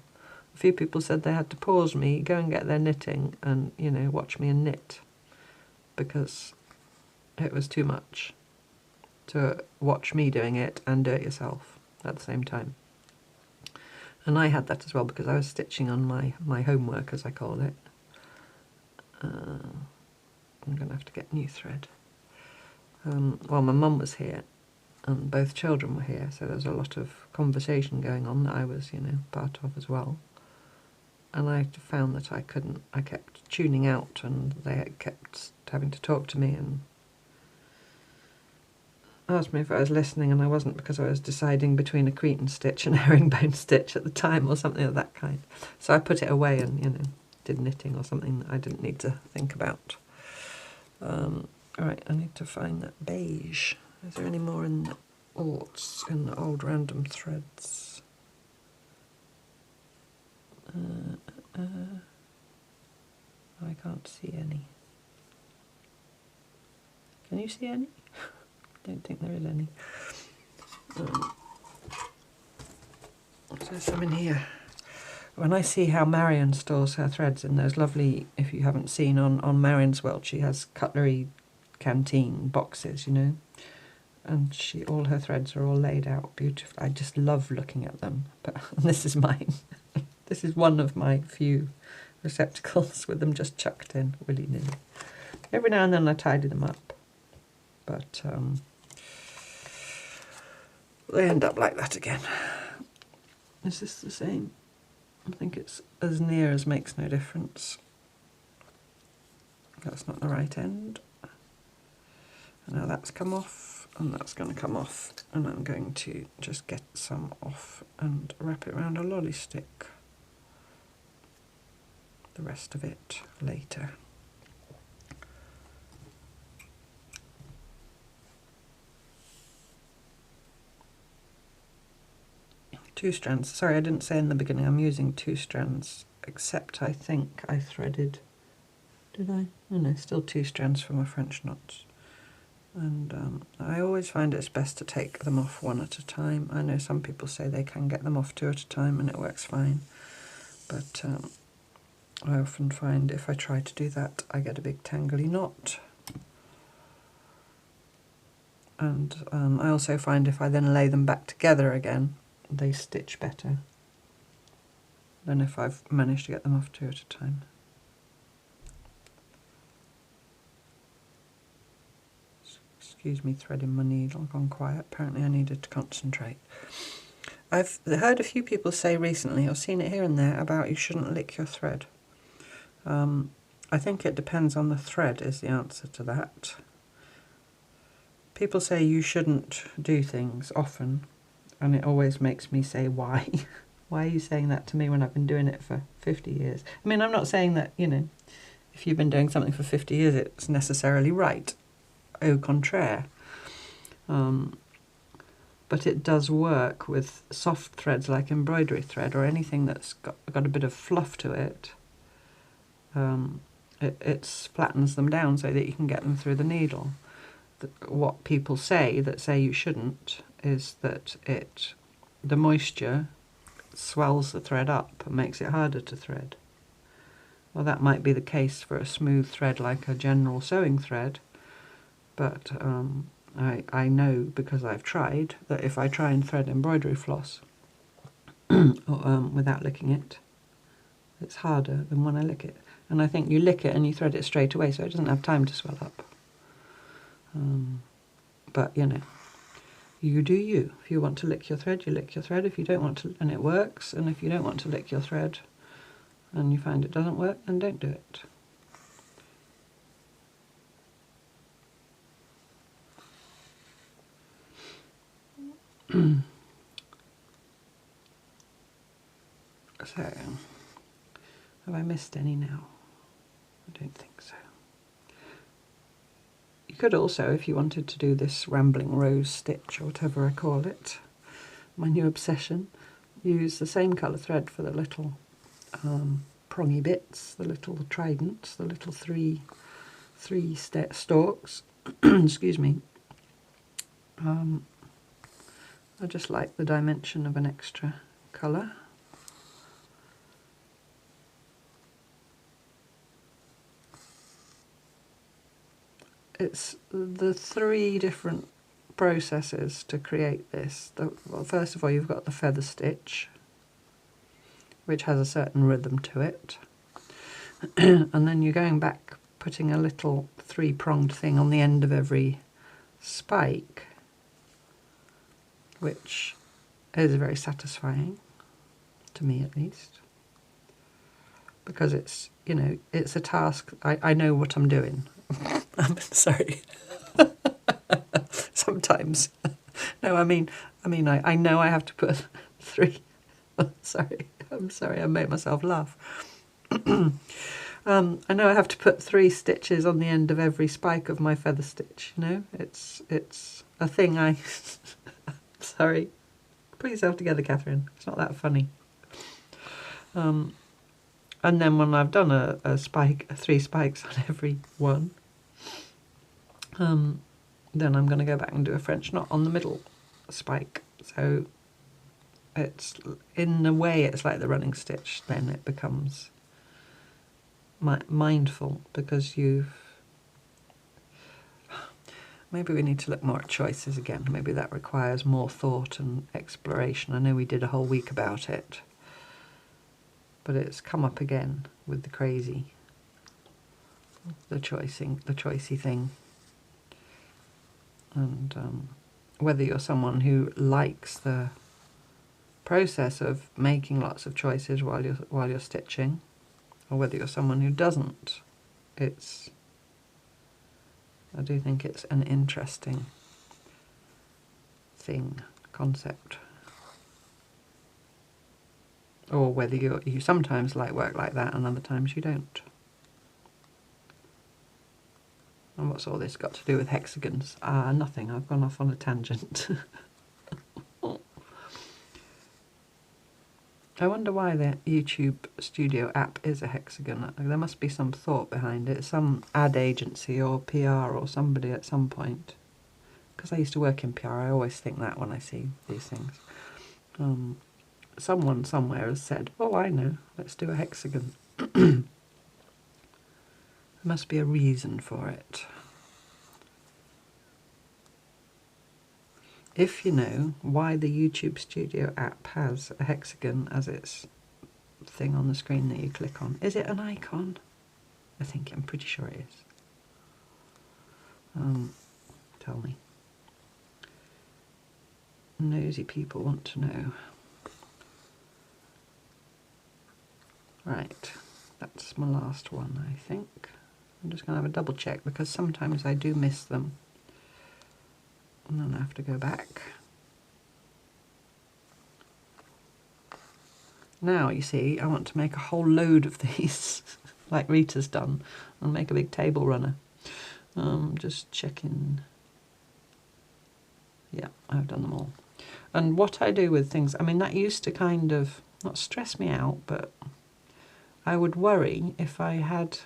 A few people said they had to pause me, go and get their knitting, and, you know, watch me and knit, because it was too much to watch me doing it and do it yourself at the same time. And I had that as well because I was stitching on my homework, as I call it. I'm going to have to get new thread. Well, my mum was here and both children were here, so there was a lot of conversation going on that I was, you know, part of as well. And I found that I kept tuning out, and they kept having to talk to me and asked me if I was listening, and I wasn't, because I was deciding between a Cretan stitch and a herringbone stitch at the time, or something of that kind. So I put it away and, you know, did knitting or something that I didn't need to think about. Alright, I need to find that beige. Is there any more in the orts, in the old random threads? I can't see any. Can you see any? Don't think there is any. There's some in here. When I see how Marion stores her threads in those lovely, if you haven't seen on Marion's world, she has cutlery canteen boxes, you know, and all her threads are all laid out beautifully. I just love looking at them. But this is mine. This is one of my few receptacles with them just chucked in willy-nilly. Every now and then I tidy them up, but they end up like that again. Is this the same? I think it's as near as makes no difference. That's not the right end. Now that's come off, and that's going to come off, and I'm going to just get some off and wrap it around a lolly stick. The rest of it later. Two strands. Sorry, I didn't say in the beginning I'm using 2 strands, except I think I threaded, did I? Oh no, still 2 strands for my French knots. And I always find it's best to take them off one at a time. I know some people say they can get them off 2 at a time and it works fine, but I often find if I try to do that I get a big tangly knot. And I also find if I then lay them back together again, they stitch better than if I've managed to get them off 2 at a time. Excuse me threading my needle, I've gone quiet. Apparently I needed to concentrate. I've heard a few people say recently, or seen it here and there, about you shouldn't lick your thread. I think it depends on the thread is the answer to that. People say you shouldn't do things often, and it always makes me say, why? Why are you saying that to me when I've been doing it for 50 years? I mean, I'm not saying that, you know, if you've been doing something for 50 years, it's necessarily right. Au contraire. But it does work with soft threads like embroidery thread or anything that's got a bit of fluff to it. It flattens them down so that you can get them through the needle. What people say that say you shouldn't is that the moisture swells the thread up and makes it harder to thread. Well, that might be the case for a smooth thread like a general sewing thread, but I know because I've tried that if I try and thread embroidery floss without licking it, it's harder than when I lick it. And I think you lick it and you thread it straight away, so it doesn't have time to swell up. But, you know, you do you. If you want to lick your thread, you lick your thread. If you don't want to, and it works. And if you don't want to lick your thread and you find it doesn't work, then don't do it. So, have I missed any now? I don't think so. You could also, if you wanted to do this rambling rose stitch or whatever I call it, my new obsession, use the same colour thread for the little prongy bits, the little tridents, the little three stalks. Excuse me. I just like the dimension of an extra colour. It's the 3 different processes to create this. Well, first of all, you've got the feather stitch, which has a certain rhythm to it. And then you're going back, putting a little 3-pronged thing on the end of every spike, which is very satisfying, to me at least, because it's, you know, it's a task. I know what I'm doing. I'm sorry. Sometimes. No, I mean, I know I have to put 3. Sorry, I'm sorry, I made myself laugh. I know I have to put 3 stitches on the end of every spike of my feather stitch. You know, it's a thing. Sorry, put yourself together, Catherine. It's not that funny. And then when I've done a 3 spikes on every one, then I'm going to go back and do a French knot on the middle spike. So it's, in a way, it's like the running stitch. Then it becomes mindful, because maybe we need to look more at choices again. Maybe that requires more thought and exploration. I know we did a whole week about it, but it's come up again with the crazy, the choicey thing. And whether you're someone who likes the process of making lots of choices while you're stitching, or whether you're someone who doesn't, I do think it's an interesting concept. Or whether you sometimes like work like that and other times you don't. And what's all this got to do with hexagons? Nothing. I've gone off on a tangent. I wonder why the YouTube Studio app is a hexagon. There must be some thought behind it. Some ad agency or PR or somebody at some point. Because I used to work in PR, I always think that when I see these things. Someone somewhere has said, oh, I know, let's do a hexagon. There must be a reason for it. if you know why the YouTube Studio app has a hexagon as its thing on the screen that you click on. Is it an icon? I'm pretty sure it is. Tell me. Nosy people want to know. Right, that's my last one, I think. I'm just going to have a double check because sometimes I do miss them. And then I have to go back. Now, you see, I want to make a whole load of these, like Rita's done, and make a big table runner. Just checking. Yeah, I've done them all. And what I do with things, I mean, that used to kind of, not stress me out, but I would worry if I had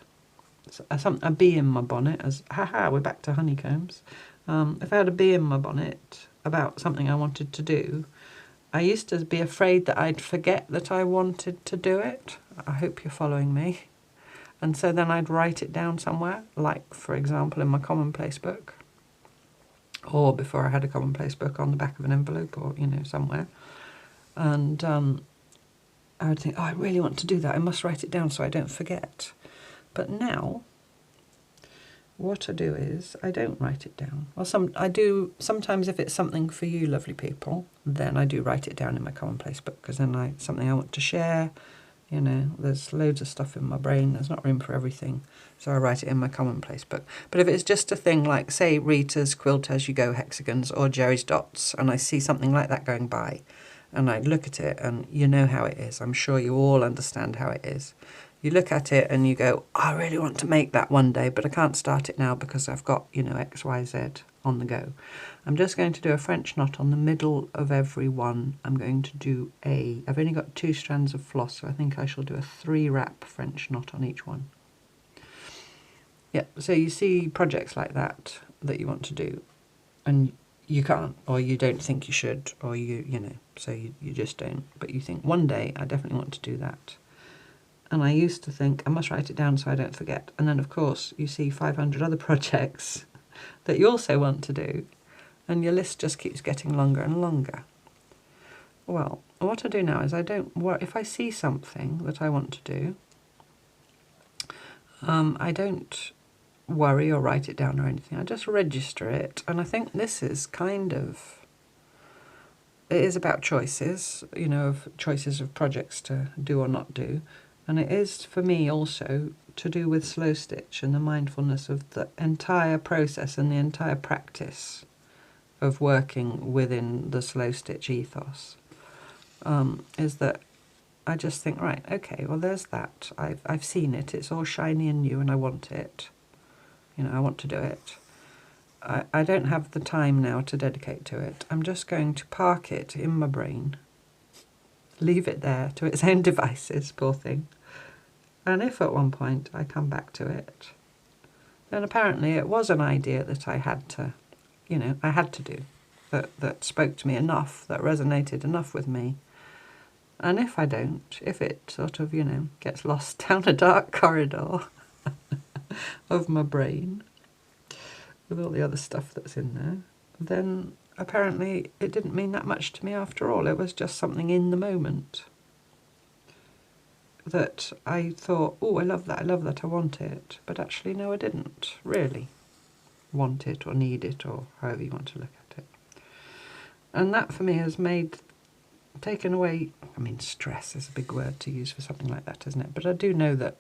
a bee in my bonnet, as, haha, we're back to honeycombs. If I had a bee in my bonnet about something I wanted to do, I used to be afraid that I'd forget that I wanted to do it. I hope you're following me. And so then I'd write it down somewhere, like, for example, in my commonplace book. Or before I had a commonplace book, on the back of an envelope, or, you know, somewhere. And I would think, oh, I really want to do that. I must write it down so I don't forget. But now, what I do is I don't write it down. Well, I do sometimes if it's something for you, lovely people, then I do write it down in my commonplace book, because then something I want to share. You know, there's loads of stuff in my brain. There's not room for everything. So I write it in my commonplace book. But if it's just a thing like, say, Rita's Quilt As You Go hexagons or Jeri's dots, and I see something like that going by, and I look at it, and you know how it is. I'm sure you all understand how it is. You look at it and you go, I really want to make that one day, but I can't start it now because I've got, you know, X, Y, Z on the go. I'm just going to do a French knot on the middle of every one. I'm going to do I've only got 2 strands of floss, so I think I shall do a 3-wrap French knot on each one. Yeah, so you see projects like that you want to do, and you can't, or you don't think you should, or you know, so you just don't. But you think, one day I definitely want to do that. And I used to think, I must write it down so I don't forget. And then, of course, you see 500 other projects that you also want to do, and your list just keeps getting longer and longer. Well, what I do now is I don't worry. If I see something that I want to do, I don't worry or write it down or anything. I just register it. And I think this is kind of, it is about choices, you know, of choices of projects to do or not do. And it is, for me, also to do with Slowstitch and the mindfulness of the entire process and the entire practice of working within the Slowstitch ethos. Is that I just think, right, okay, well, there's that. I've seen it. It's all shiny and new, and I want it. You know, I want to do it. I don't have the time now to dedicate to it. I'm just going to park it in my brain, leave it there to its own devices, poor thing. And if at one point I come back to it, then apparently it was an idea that I had to, you know, I had to do, that spoke to me enough, that resonated enough with me. And if I don't, if it sort of, you know, gets lost down a dark corridor of my brain with all the other stuff that's in there, then apparently it didn't mean that much to me after all. It was just something in the moment that I thought, oh, I love that, I want it. But actually, no, I didn't really want it or need it, or however you want to look at it. And that for me has taken away, I mean, stress is a big word to use for something like that, isn't it? But I do know that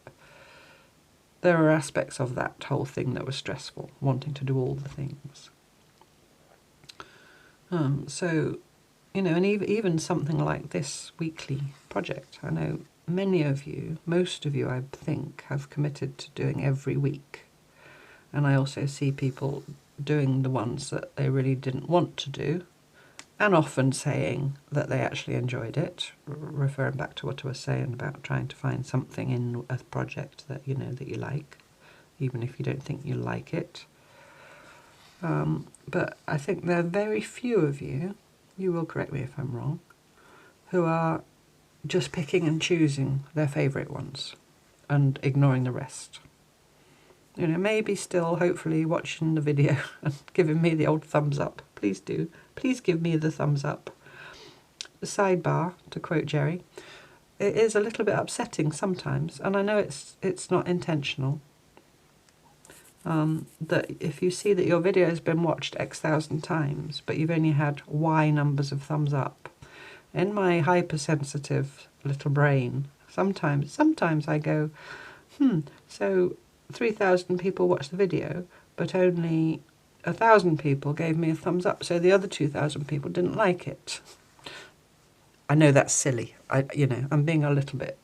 there are aspects of that whole thing that were stressful, wanting to do all the things. So, you know, and even something like this weekly project, I know many of you, most of you, I think, have committed to doing every week. And I also see people doing the ones that they really didn't want to do, and often saying that they actually enjoyed it, referring back to what I was saying about trying to find something in a project that, you know, that you like, even if you don't think you like it. But I think there are very few of you, you will correct me if I'm wrong, who are just picking and choosing their favourite ones and ignoring the rest. You know, maybe still, hopefully, watching the video and giving me the old thumbs up, please do. Please give me the thumbs up. Sidebar, to quote Jeri, it is a little bit upsetting sometimes, and I know it's not intentional, that if you see that your video has been watched X thousand times, but you've only had Y numbers of thumbs up, in my hypersensitive little brain, sometimes I go, so 3,000 people watched the video, but only 1,000 people gave me a thumbs up, so the other 2,000 people didn't like it. I know that's silly. I'm being a little bit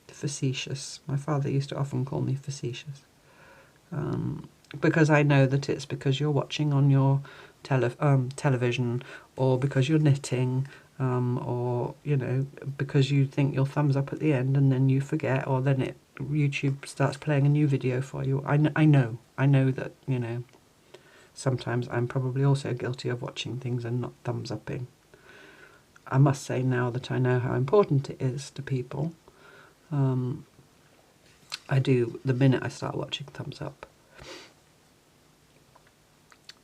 facetious. My father used to often call me facetious. Because I know that it's because you're watching on your television, or because you're knitting, or, because you think you'll thumbs up at the end and then you forget, or then YouTube starts playing a new video for you. I know that, sometimes I'm probably also guilty of watching things and not thumbs upping. I must say, now that I know how important it is to people, I do the minute I start watching thumbs up.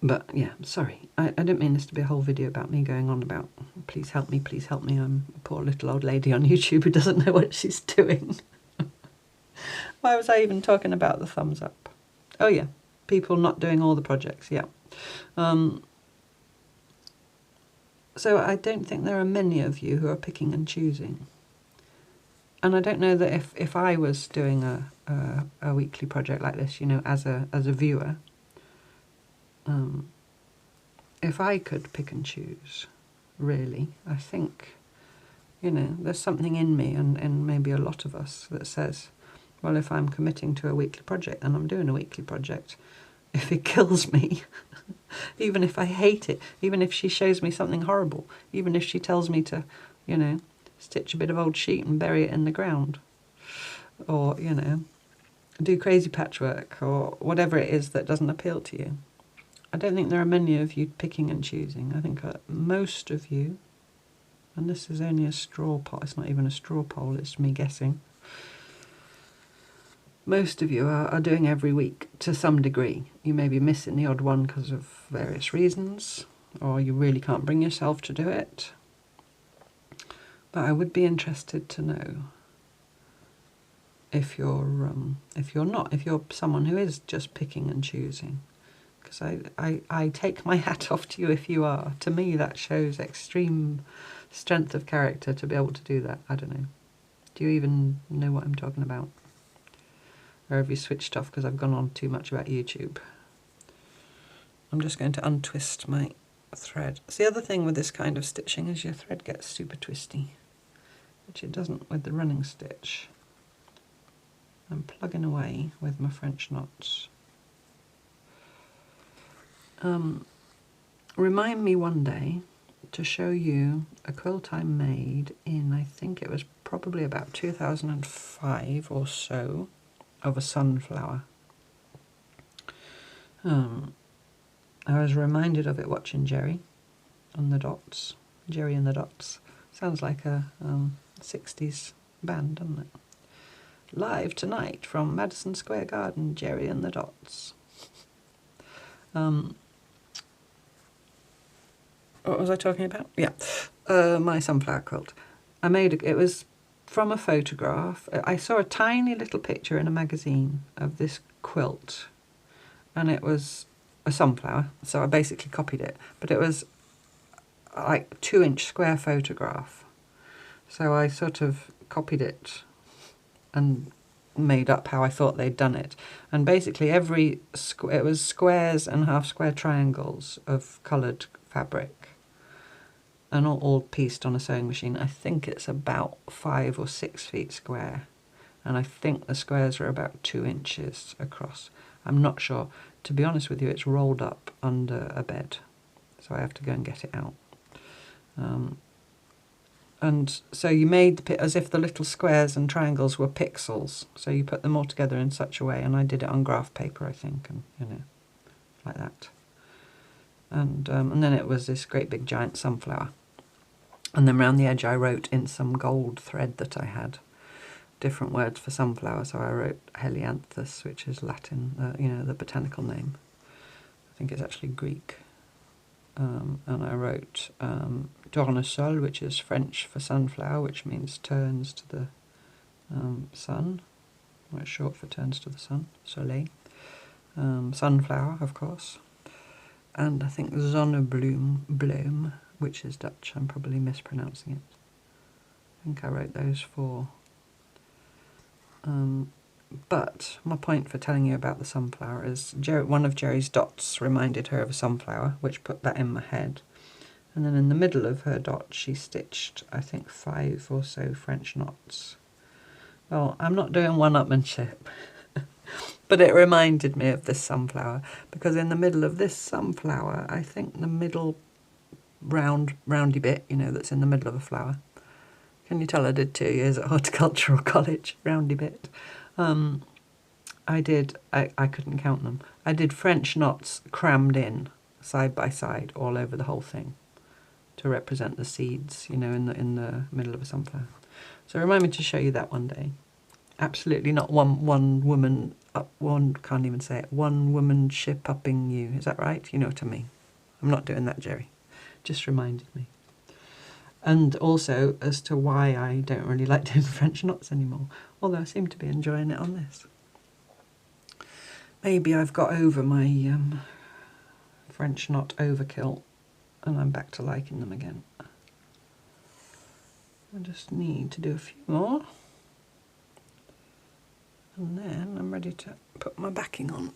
But yeah, sorry, I didn't mean this to be a whole video about me going on about please help me, I'm a poor little old lady on YouTube who doesn't know what she's doing. Why was I even talking about the thumbs up? Oh yeah, people not doing all the projects, yeah. So I don't think there are many of you who are picking and choosing. And I don't know that if I was doing a weekly project like this, as a viewer, if I could pick and choose, really, I think, there's something in me and maybe a lot of us that says, well, if I'm committing to a weekly project, then I'm doing a weekly project. If it kills me, even if I hate it, even if she shows me something horrible, even if she tells me to, stitch a bit of old sheet and bury it in the ground, or, do crazy patchwork, or whatever it is that doesn't appeal to you. I don't think there are many of you picking and choosing. I think most of you, and this is only a straw poll, it's not even a straw poll, it's me guessing, most of you are doing every week to some degree. You may be missing the odd one because of various reasons, or you really can't bring yourself to do it. But I would be interested to know if you're someone who is just picking and choosing. Because I take my hat off to you if you are. To me, that shows extreme strength of character to be able to do that. I don't know. Do you even know what I'm talking about? Or have you switched off because I've gone on too much about YouTube? I'm just going to untwist my thread. So the other thing with this kind of stitching is your thread gets super twisty, which it doesn't with the running stitch. I'm plugging away with my French knots. Remind me one day to show you a quilt I made in, I think it was probably about 2005 or so, of a sunflower. I was reminded of it watching Jeri and the Dots. Jeri and the Dots. Sounds like a 60s band, doesn't it? Live tonight from Madison Square Garden, Jeri and the Dots. What was I talking about? Yeah, my sunflower quilt. It was from a photograph. I saw a tiny little picture in a magazine of this quilt, and it was a sunflower, so I basically copied it, but it was like 2-inch square photograph. So I sort of copied it and made up how I thought they'd done it. And basically it was squares and half square triangles of coloured fabric, and all pieced on a sewing machine. I think it's about 5 or 6 feet square, and I think the squares are about 2 inches across. I'm not sure. To be honest with you, it's rolled up under a bed, so I have to go and get it out. And so you made as if the little squares and triangles were pixels, so you put them all together in such a way, and I did it on graph paper, I think, and like that. And then it was this great big giant sunflower. And then round the edge I wrote in some gold thread that I had different words for sunflower. So I wrote helianthus, which is Latin, the botanical name. I think it's actually Greek. and I wrote tournesol, which is French for sunflower, which means turns to the sun, or it's short for turns to the sun, soleil. Sunflower, of course, and I think zonnebloem, which is Dutch. I'm probably mispronouncing it. I think I wrote those 4. But my point for telling you about the sunflower is one of Jeri's dots reminded her of a sunflower, which put that in my head. And then in the middle of her dot she stitched, I think, 5 or so French knots. Well, I'm not doing one-upmanship, but it reminded me of this sunflower, because in the middle of this sunflower, I think the middle roundy bit, you know, that's in the middle of a flower. Can you tell I did 2 years at horticultural college? Roundy bit. I couldn't count them. I did French knots crammed in, side by side, all over the whole thing, to represent the seeds, you know, in the middle of a sunflower. So remind me to show you that one day. Absolutely not one woman up, can't even say it, one woman ship upping you. Is that right? You know what I mean. I'm not doing that, Jeri. Just reminded me. And also as to why I don't really like doing French knots anymore, although I seem to be enjoying it on this. Maybe I've got over my French knot overkill and I'm back to liking them again. I just need to do a few more. And then I'm ready to put my backing on.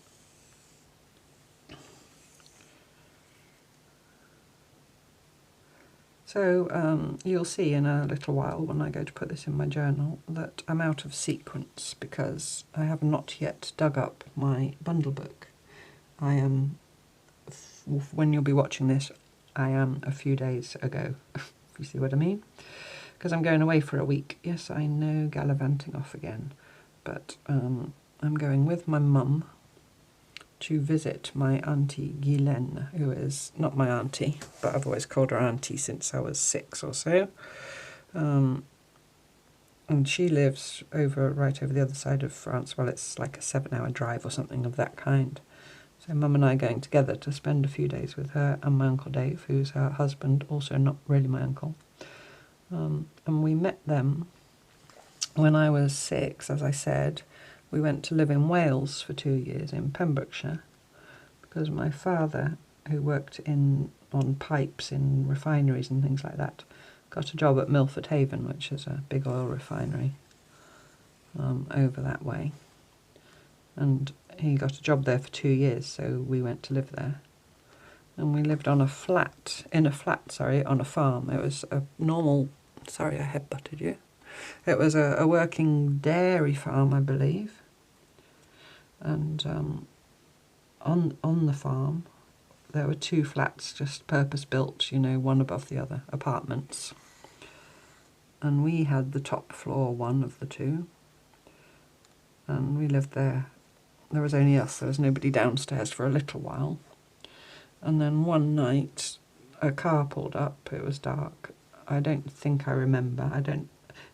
So you'll see in a little while when I go to put this in my journal that I'm out of sequence because I have not yet dug up my bundle book. I am, when you'll be watching this, I am a few days ago, if you see what I mean. Because I'm going away for a week. Yes, I know, gallivanting off again. But I'm going with my mum to visit my auntie Guylaine, who is not my auntie, but I've always called her auntie since I was 6 or so. And she lives right over the other side of France. Well, it's like a 7-hour drive or something of that kind. So Mum and I are going together to spend a few days with her and my Uncle Dave, who's her husband, also not really my uncle. And we met them when I was 6, as I said. We went to live in Wales for 2 years in Pembrokeshire because my father, who worked on pipes in refineries and things like that, got a job at Milford Haven, which is a big oil refinery over that way. And he got a job there for 2 years, so we went to live there. And we lived on a farm. It was a normal, sorry I headbutted you. It was a working dairy farm, I believe. And on the farm, there were 2 flats, just purpose-built, you know, one above the other, apartments. And we had the top floor one of the 2. And we lived there. There was only us, there was nobody downstairs for a little while. And then one night, a car pulled up, it was dark. I don't think I remember,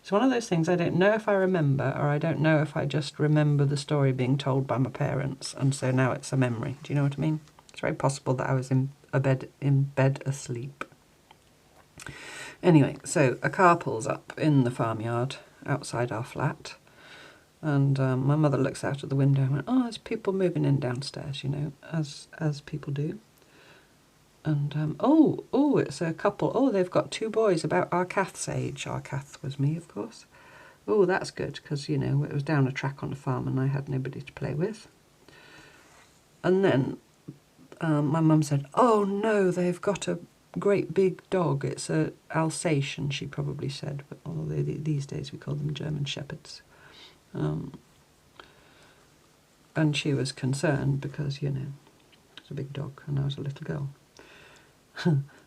it's one of those things I don't know if I remember, or I don't know if I just remember the story being told by my parents, and so now it's a memory. Do you know what I mean? It's very possible that I was in bed asleep. Anyway, so a car pulls up in the farmyard outside our flat, and my mother looks out of the window and went, "Oh, there's people moving in downstairs, you know, as people do." And, oh, it's a couple. Oh, they've got 2 boys about our Kath's age. Our Kath was me, of course. Oh, that's good, because, you know, it was down a track on a farm and I had nobody to play with. And then my mum said, "Oh, no, they've got a great big dog. It's a Alsatian," she probably said, but although these days we call them German Shepherds. And she was concerned because, you know, it's a big dog and I was a little girl.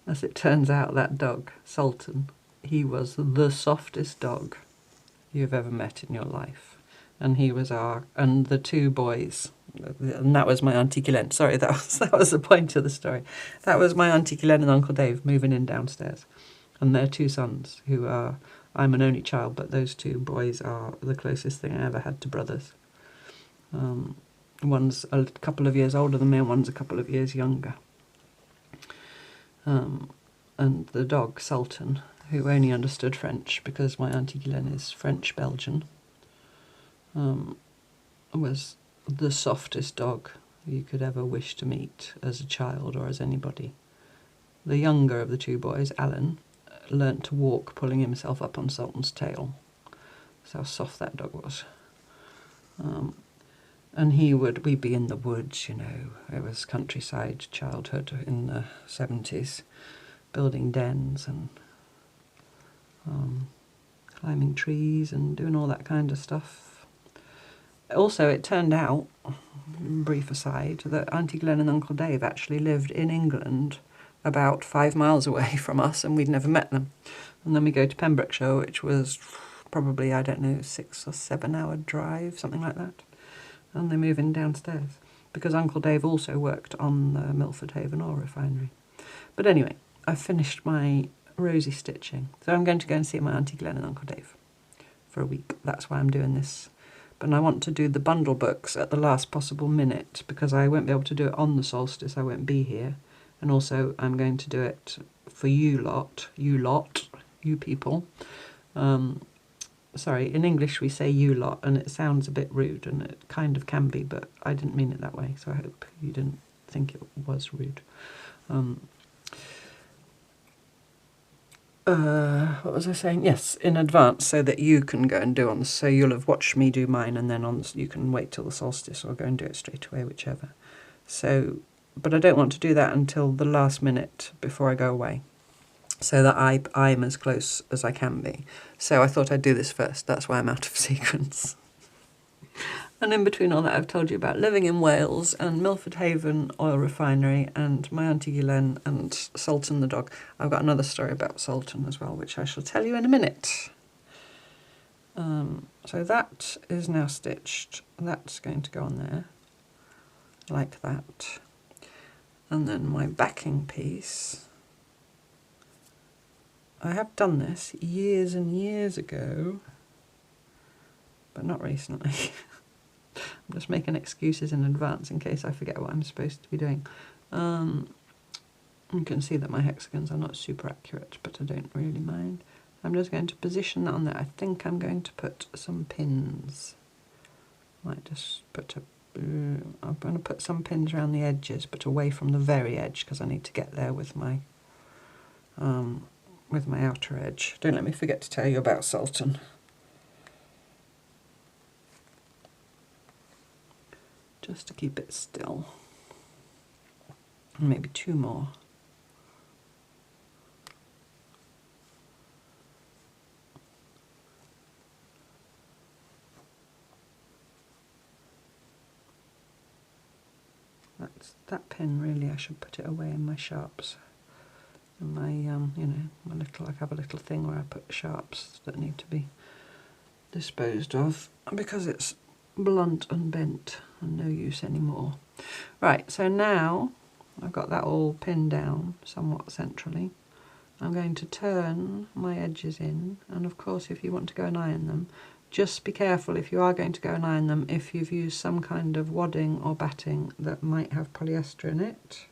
As it turns out, that dog, Sultan, he was the softest dog you've ever met in your life. And he was and the 2 boys, and that was my Auntie Guylaine. Sorry, that was the point of the story. That was my Auntie Guylaine and Uncle Dave moving in downstairs. And their 2 sons, who are, I'm an only child, but those 2 boys are the closest thing I ever had to brothers. One's a couple of years older than me and one's a couple of years younger. and the dog Sultan, who only understood French because my Auntie Guylaine is French-Belgian, was the softest dog you could ever wish to meet as a child or as anybody. The younger of the two boys, Alan, learnt to walk pulling himself up on Sultan's tail. That's how soft that dog was. And we'd be in the woods, you know. It was countryside childhood in the 70s, building dens and climbing trees and doing all that kind of stuff. Also, it turned out, brief aside, that Auntie Glenn and Uncle Dave actually lived in England about 5 miles away from us, and we'd never met them. And then we go to Pembrokeshire, which was probably, I don't know, 6 or 7 hour drive, something like that. And they move in downstairs, because Uncle Dave also worked on the Milford Haven oil refinery. But anyway, I've finished my rosy stitching, so I'm going to go and see my Auntie Glenn and Uncle Dave for a week. That's why I'm doing this. But I want to do the bundle books at the last possible minute, because I won't be able to do it on the solstice. I won't be here. And also I'm going to do it for you people. Sorry, in English we say you lot, and it sounds a bit rude, and it kind of can be, but I didn't mean it that way, so I hope you didn't think it was rude. What was I saying? Yes, in advance, so that you can go and do on. So you'll have watched me do mine, and then you can wait till the solstice or go and do it straight away, whichever. So, but I don't want to do that until the last minute before I go away, so that I'm as close as I can be. So I thought I'd do this first. That's why I'm out of sequence. And in between all that, I've told you about living in Wales and Milford Haven oil refinery and my Auntie Guylaine and Sultan the dog. I've got another story about Sultan as well, which I shall tell you in a minute. So that is now stitched. That's going to go on there, like that. And then my backing piece. I have done this years and years ago, but not recently. I'm just making excuses in advance in case I forget what I'm supposed to be doing. You can see that my hexagons are not super accurate, but I don't really mind. I'm just going to position that on there. I think I'm going to put some pins. Might just put I'm going to put some pins around the edges, but away from the very edge, because I need to get there with my outer edge. Don't let me forget to tell you about Sultan. Just to keep it still. And maybe 2 more. That pin, really, I should put it away in my sharps. And my, I have a little thing where I put sharps that need to be disposed of, because it's blunt and bent and no use anymore. Right, so now I've got that all pinned down somewhat centrally. I'm going to turn my edges in, and of course if you want to go and iron them, just be careful if you are going to go and iron them if you've used some kind of wadding or batting that might have polyester in it,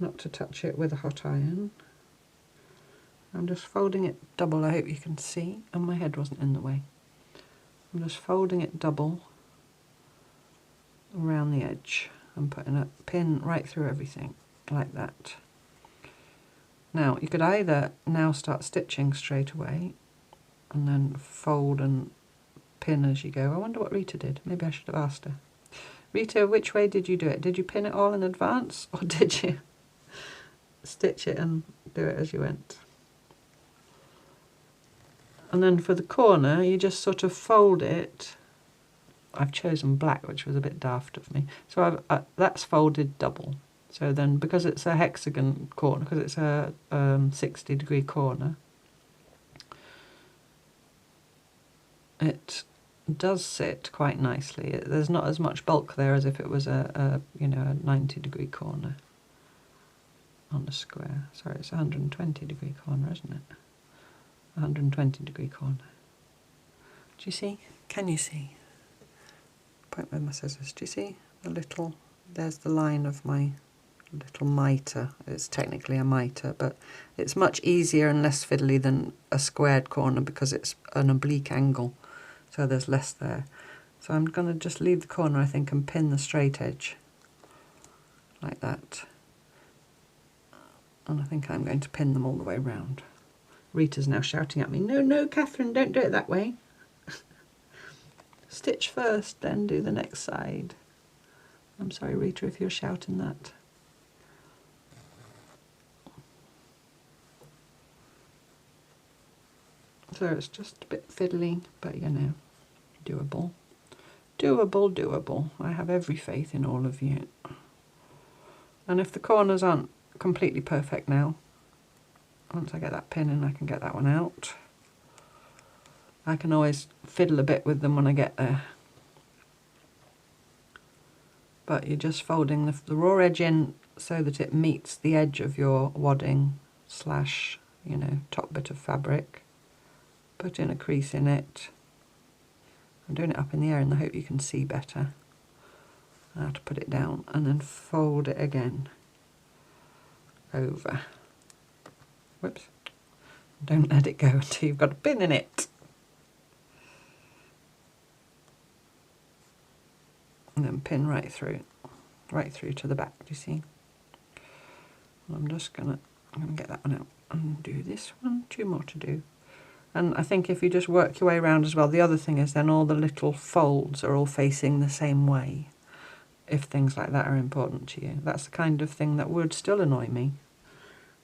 not to touch it with a hot iron. I'm just folding it double, I hope you can see, and my head wasn't in the way. I'm just folding it double around the edge and putting a pin right through everything, like that. Now, you could either now start stitching straight away and then fold and pin as you go. I wonder what Rita did. Maybe I should have asked her. Rita, which way did you do it? Did you pin it all in advance, or did you stitch it and do it as you went? And then for the corner, you just sort of fold it. I've chosen black, which was a bit daft of me. So that's folded double. So then, because it's a hexagon corner, because it's a 60-degree corner, it does sit quite nicely. There's not as much bulk there as if it was a 90-degree corner on a square. Sorry, it's a 120-degree corner, isn't it? 120-degree corner. Do you see? Can you see? Point with my scissors. Do you see the little? There's the line of my little mitre. It's technically a mitre, but it's much easier and less fiddly than a squared corner because it's an oblique angle, so there's less there. So I'm going to just leave the corner, I think, and pin the straight edge like that. And I think I'm going to pin them all the way round. Rita's now shouting at me, no, no, Catherine, don't do it that way. Stitch first, then do the next side. I'm sorry, Rita, if you're shouting that. So it's just a bit fiddly, but you know, doable. Doable, doable. I have every faith in all of you. And if the corners aren't completely perfect now, once I get that pin in, I can get that one out. I can always fiddle a bit with them when I get there. But you're just folding the raw edge in so that it meets the edge of your wadding slash, you know, top bit of fabric. Put in a crease in it. I'm doing it up in the air in the hope you can see better how to put it down, and then fold it again over. Whoops. Don't let it go until you've got a pin in it. And then pin right through to the back, do you see? I'm gonna get that one out and do this one, 2 more to do. And I think if you just work your way around as well, the other thing is then all the little folds are all facing the same way, if things like that are important to you. That's the kind of thing that would still annoy me.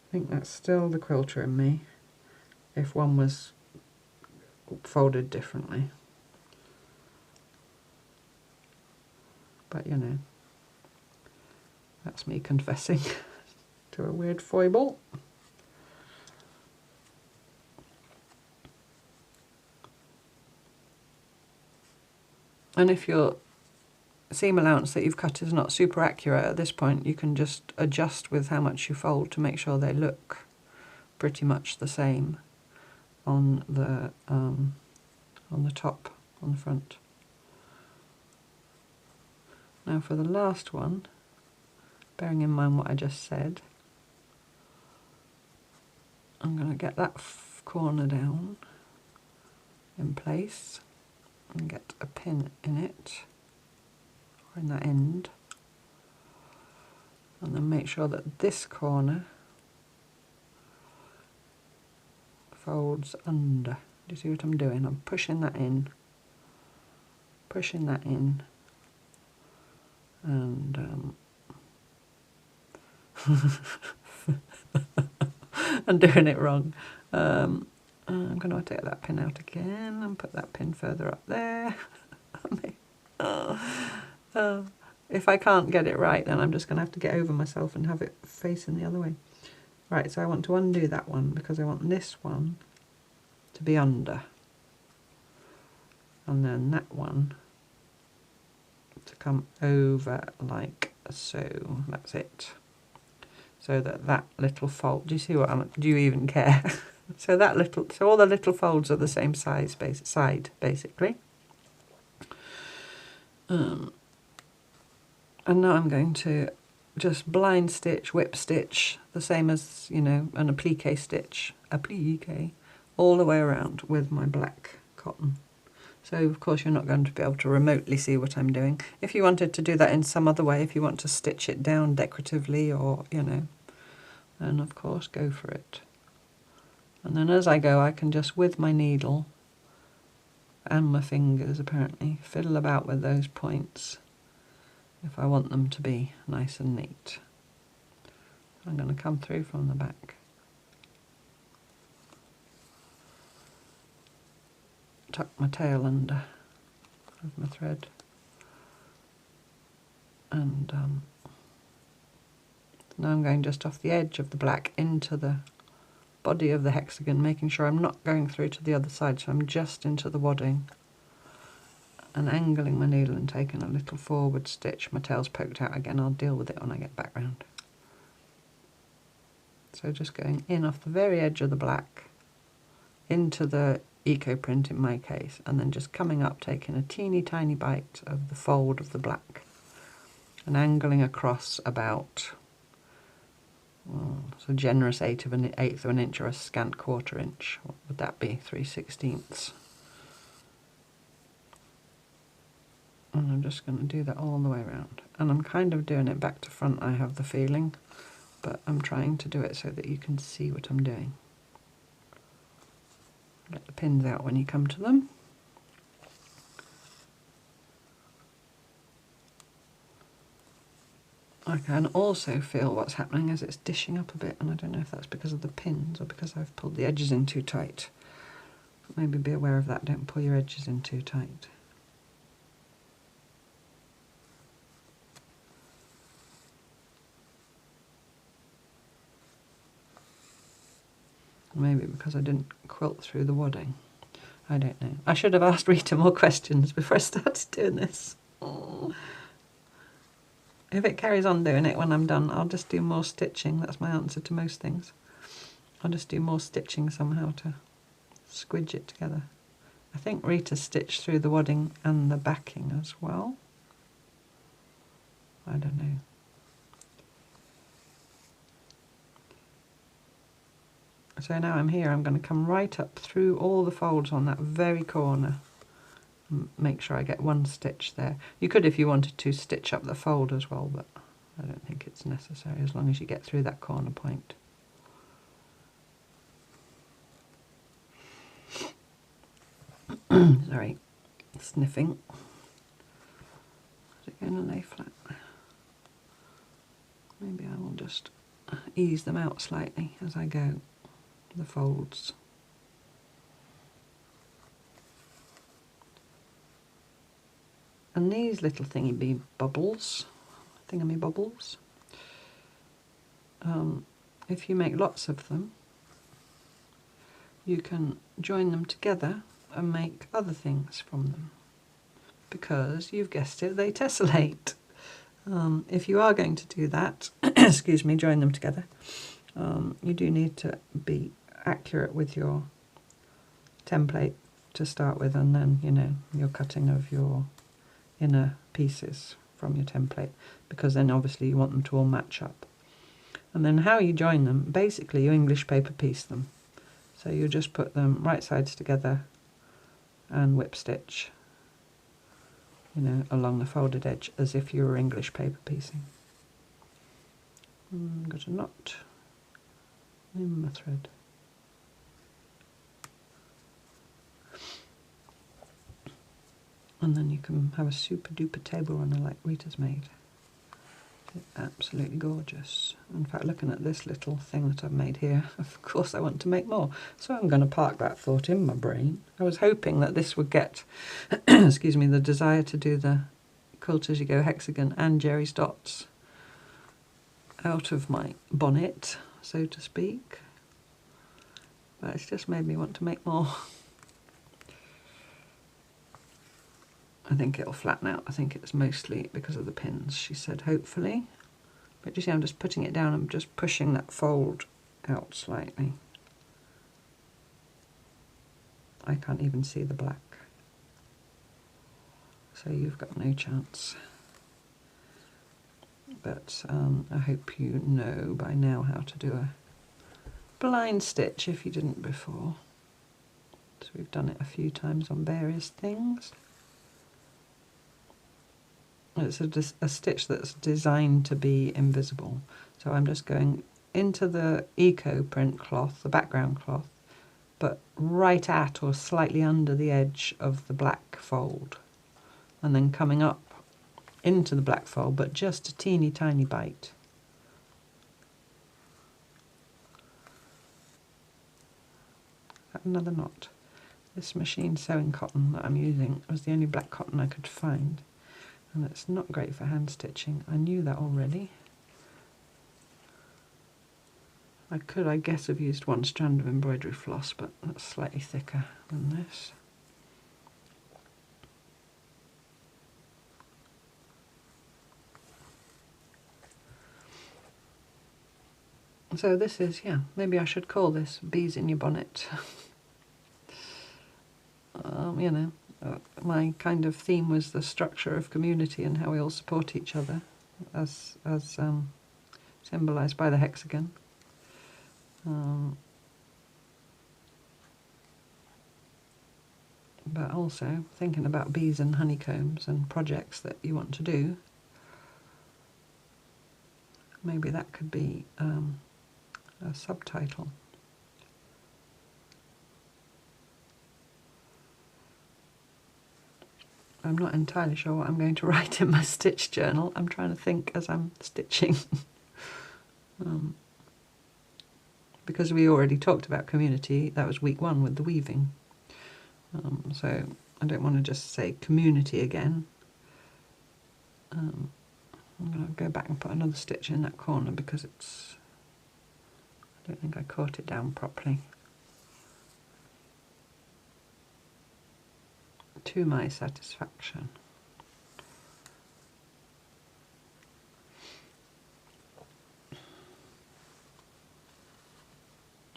I think that's still the quilter in me, if one was folded differently. But you know, that's me confessing to a weird foible. And if your seam allowance that you've cut is not super accurate at this point, you can just adjust with how much you fold to make sure they look pretty much the same on the top, on the front. Now for the last one, bearing in mind what I just said, I'm going to get that corner down in place and get a pin in it, or in that end, and then make sure that this corner folds under. Do you see what I'm doing? I'm pushing that in, and I'm doing it wrong. I'm going to take that pin out again and put that pin further up there. If I can't get it right, then I'm just going to have to get over myself and have it facing the other way. Right, so I want to undo that one because I want this one to be under. And then that one to come over like so. That's it. So that little fold, do you see what do you even care? So all the little folds are the same size, side basically. And now I'm going to just blind stitch, whip stitch, the same as, you know, an applique stitch, all the way around with my black cotton. So of course you're not going to be able to remotely see what I'm doing. If you wanted to do that in some other way, if you want to stitch it down decoratively or, you know, then of course go for it. And then as I go, I can just, with my needle and my fingers apparently, fiddle about with those points if I want them to be nice and neat. I'm going to come through from the back. Tuck my tail under with my thread. And now I'm going just off the edge of the black into the body of the hexagon, making sure I'm not going through to the other side, so I'm just into the wadding and angling my needle and taking a little forward stitch. My tail's poked out again, I'll deal with it when I get back round. So just going in off the very edge of the black into the eco print in my case, and then just coming up, taking a teeny tiny bite of the fold of the black and angling across about So generous eighth of an inch or a scant 1/4 inch. What would that be? 3/16. And I'm just going to do that all the way around. And I'm kind of doing it back to front, I have the feeling, but I'm trying to do it so that you can see what I'm doing. Get the pins out when you come to them. I can also feel what's happening as it's dishing up a bit, and I don't know if that's because of the pins or because I've pulled the edges in too tight. But maybe be aware of that, don't pull your edges in too tight. Maybe because I didn't quilt through the wadding. I don't know. I should have asked Rita more questions before I started doing this. Oh. If it carries on doing it when I'm done, I'll just do more stitching. That's my answer to most things. I'll just do more stitching somehow to squidge it together. I think Rita stitched through the wadding and the backing as well. I don't know. So now I'm here, I'm going to come right up through all the folds on that very corner. Make sure I get one stitch there. You could, if you wanted to, stitch up the fold as well, but I don't think it's necessary as long as you get through that corner point. Sorry, sniffing. Is it going to lay flat? Maybe I will just ease them out slightly as I go, the folds. And these little thingy bubbles, if you make lots of them, you can join them together and make other things from them, because you've guessed it, they tessellate. If you are going to do that, excuse me, join them together, you do need to be accurate with your template to start with, and then, you know, your cutting of your inner pieces from your template, because then obviously you want them to all match up. And then how you join them, basically you English paper piece them. So you just put them right sides together and whip stitch, you know, along the folded edge as if you were English paper piecing. Got a knot in my thread. And then you can have a super duper table runner like Rita's made. It's absolutely gorgeous. In fact, looking at this little thing that I've made here, of course I want to make more. So I'm going to park that thought in my brain. I was hoping that this would get, excuse me, the desire to do the Quilt As You Go Hexagon and Jeri's dots out of my bonnet, so to speak. But it's just made me want to make more. I think it'll flatten out. I think it's mostly because of the pins, she said, hopefully. But you see, I'm just putting it down, I'm just pushing that fold out slightly. I can't even see the black. So you've got no chance. But I hope you know by now how to do a blind stitch if you didn't before. So we've done it a few times on various things. It's a stitch that's designed to be invisible. So I'm just going into the eco print cloth, the background cloth, but right at or slightly under the edge of the black fold. And then coming up into the black fold, but just a teeny tiny bite. Another knot. This machine sewing cotton that I'm using was the only black cotton I could find. And it's not great for hand stitching. I knew that already. I could, I guess, have used one strand of embroidery floss, but that's slightly thicker than this. So this is, yeah, maybe I should call this Bees in Your Bonnet. You know. My kind of theme was the structure of community and how we all support each other as symbolised by the hexagon. But also thinking about bees and honeycombs and projects that you want to do. Maybe that could be a subtitle. I'm not entirely sure what I'm going to write in my stitch journal. I'm trying to think as I'm stitching. Because we already talked about community, that was week 1 with the weaving. So I don't want to just say community again. I'm going to go back and put another stitch in that corner because it's, I don't think I caught it down properly. To my satisfaction.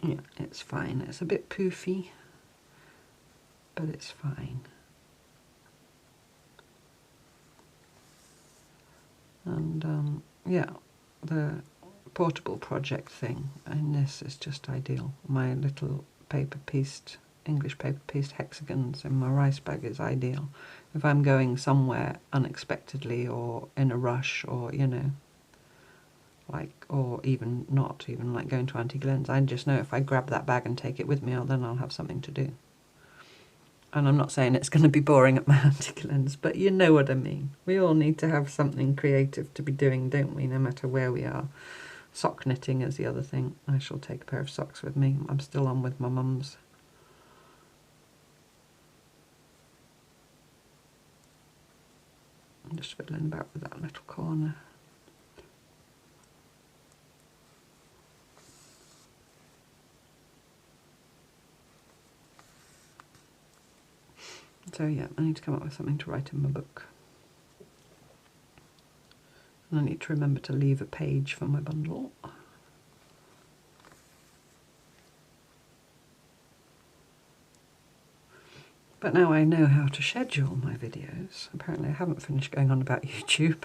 Yeah, it's fine. It's a bit poofy, but it's fine. And yeah, the portable project thing in this is just ideal. My little paper-pieced, English paper-pieced hexagons in my rice bag is ideal. If I'm going somewhere unexpectedly or in a rush, or, you know, like, or even not, even like going to Auntie Glenn's, I just know if I grab that bag and take it with me, then I'll have something to do. And I'm not saying it's going to be boring at my Auntie Glenn's, but you know what I mean. We all need to have something creative to be doing, don't we, no matter where we are. Sock knitting is the other thing. I shall take a pair of socks with me. I'm still on with my mum's. I'm just fiddling about with that little corner. So yeah, I need to come up with something to write in my book. And I need to remember to leave a page for my bundle. But now I know how to schedule my videos. Apparently I haven't finished going on about YouTube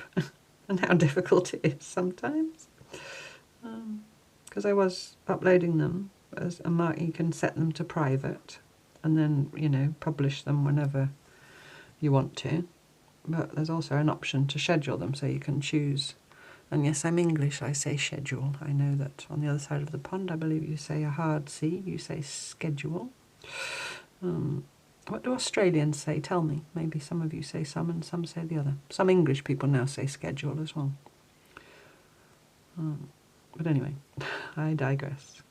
and how difficult it is sometimes. Because I was uploading them as a mark, you can set them to private and then, you know, publish them whenever you want to. But there's also an option to schedule them, so you can choose. And yes, I'm English, I say schedule. I know that on the other side of the pond, I believe you say a hard C, you say schedule. What do Australians say? Tell me. Maybe some of you say some and some say the other. Some English people now say schedule as well. But anyway, I digress.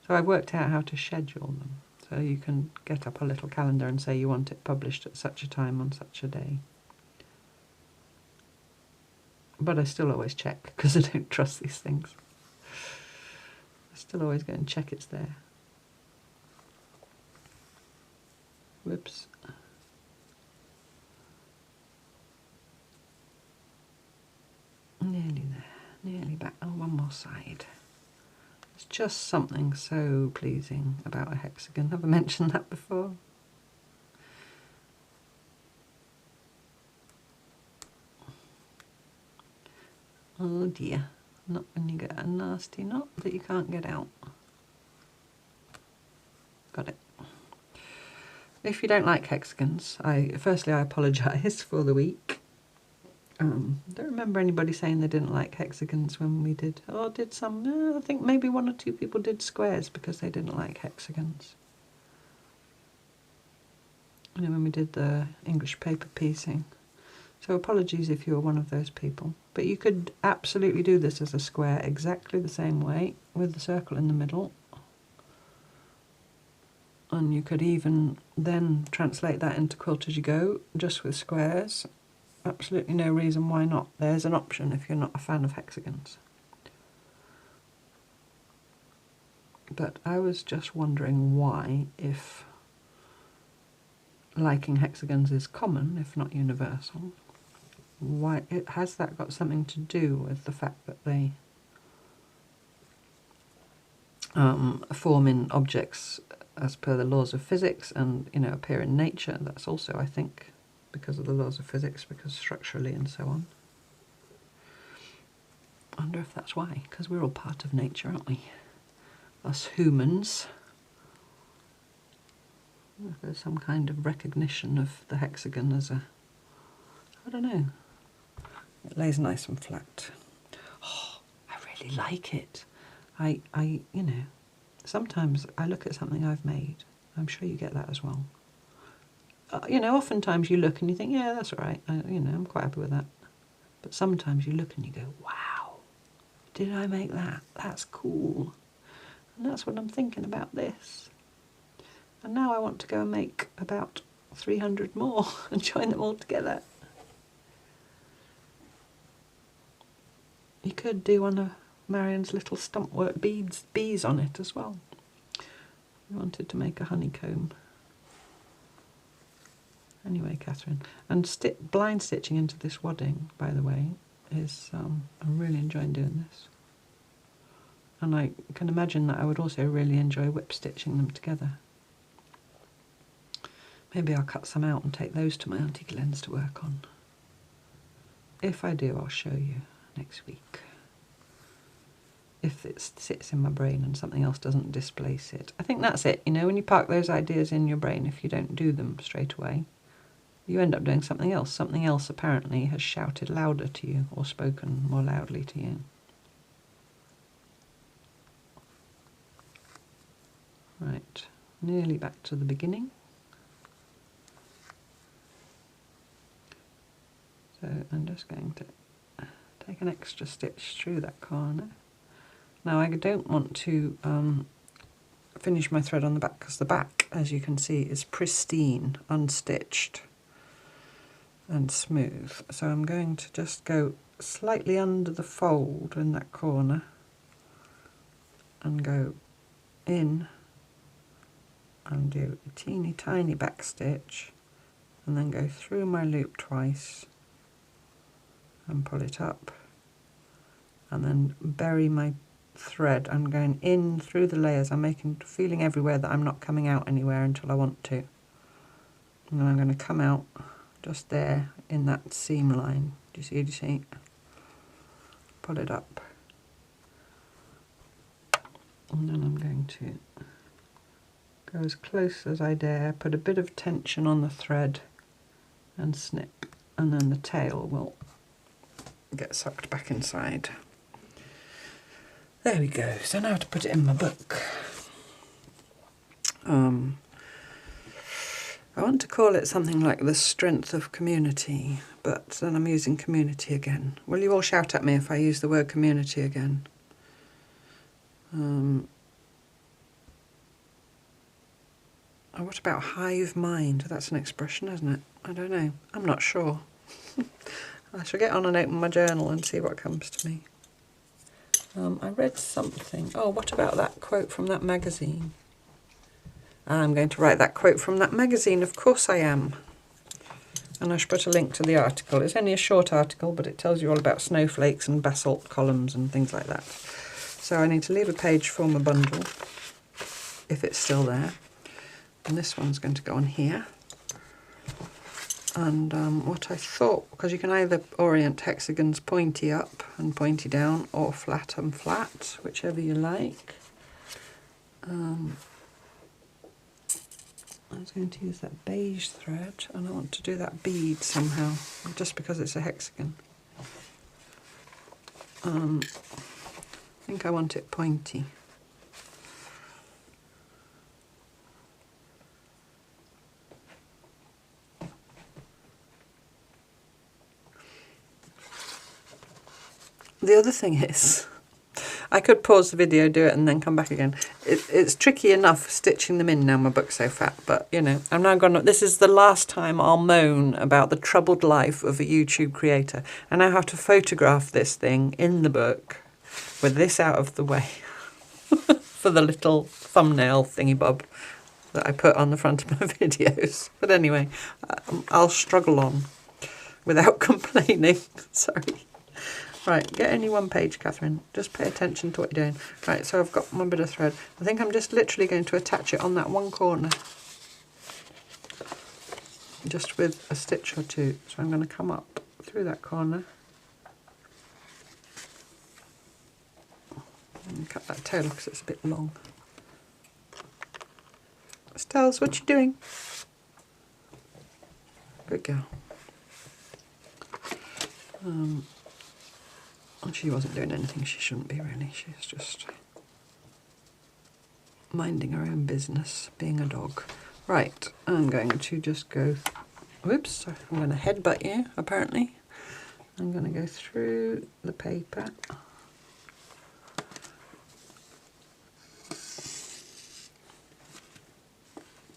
So I've worked out how to schedule them. So you can get up a little calendar and say you want it published at such a time on such a day. But I still always check because I don't trust these things. I still always go and check it's there. Whoops. Nearly there, nearly back. Oh, one more side. It's just something so pleasing about a hexagon. Have I mentioned that before? Oh dear, not when you get a nasty knot that you can't get out. Got it. If you don't like hexagons, firstly I apologise for the week. I don't remember anybody saying they didn't like hexagons when we did, or did some, I think maybe 1 or 2 people did squares because they didn't like hexagons. You know, when we did the English paper piecing. So apologies if you're one of those people. But you could absolutely do this as a square exactly the same way with the circle in the middle. And you could even then translate that into Quilt as you go, just with squares. Absolutely no reason why not. There's an option if you're not a fan of hexagons. But I was just wondering why, if liking hexagons is common, if not universal, why has that got something to do with the fact that they form in objects as per the laws of physics and, you know, appear in nature? That's also, I think, because of the laws of physics, because structurally and so on. I wonder if that's why, because we're all part of nature, aren't we? Us humans. If there's some kind of recognition of the hexagon as a, I don't know. It lays nice and flat. Oh, I really like it. I you know, sometimes I look at something I've made. I'm sure you get that as well. You know, oftentimes you look and you think, yeah, that's all right. You know, I'm quite happy with that. But sometimes you look and you go, wow, did I make that? That's cool. And that's what I'm thinking about this. And now I want to go and make about 300 more and join them all together. You could do one of Marion's little stump work bees on it as well. You wanted to make a honeycomb. Anyway, Catherine, and blind stitching into this wadding, by the way, is I'm really enjoying doing this. And I can imagine that I would also really enjoy whip stitching them together. Maybe I'll cut some out and take those to my Auntie Glenn's to work on. If I do, I'll show you next week. If it sits in my brain and something else doesn't displace it. I think that's it, you know, when you park those ideas in your brain, if you don't do them straight away, you end up doing something else. Something else apparently has shouted louder to you or spoken more loudly to you. Right, nearly back to the beginning. So I'm just going to take an extra stitch through that corner. Now I don't want to finish my thread on the back because the back, as you can see, is pristine, unstitched and smooth. So I'm going to just go slightly under the fold in that corner and go in and do a teeny tiny back stitch and then go through my loop twice and pull it up and then bury my thread. I'm going in through the layers. I'm feeling everywhere that I'm not coming out anywhere until I want to. And then I'm going to come out just there in that seam line. Do you see? Do you see? Pull it up. And then I'm going to go as close as I dare, put a bit of tension on the thread and snip, and then the tail will get sucked back inside. There we go. So now to put it in my book. I want to call it something like the strength of community, but then I'm using community again. Will you all shout at me if I use the word community again? Oh, what about hive mind? That's an expression, isn't it? I don't know. I'm not sure. I shall get on and open my journal and see what comes to me. I read something. Oh, what about that quote from that magazine? I'm going to write that quote from that magazine. Of course I am. And I should put a link to the article. It's only a short article, but it tells you all about snowflakes and basalt columns and things like that. So I need to leave a page for my bundle, if it's still there. And this one's going to go on here. And what I thought, because you can either orient hexagons pointy up and pointy down, or flat and flat, whichever you like. I was going to use that beige thread, and I want to do that bead somehow, just because it's a hexagon. I think I want it pointy. The other thing is, I could pause the video, do it, and then come back again. It's tricky enough stitching them in now, my book's so fat, but, you know, I'm now going to... This is the last time I'll moan about the troubled life of a YouTube creator. I now have to photograph this thing in the book with this out of the way for the little thumbnail thingy-bob that I put on the front of my videos. But anyway, I'll struggle on without complaining. Sorry. Right, get only one page, Catherine. Just pay attention to what you're doing. Right, so I've got my bit of thread. I think I'm just literally going to attach it on that one corner. Just with a stitch or two. So I'm going to come up through that corner. and cut that tail because it's a bit long. Styles, what you doing? Good girl. She wasn't doing anything she shouldn't be really. She's just minding her own business, being a dog. Right, I'm going to just go, whoops, I'm going to headbutt you apparently. I'm going to go through the paper.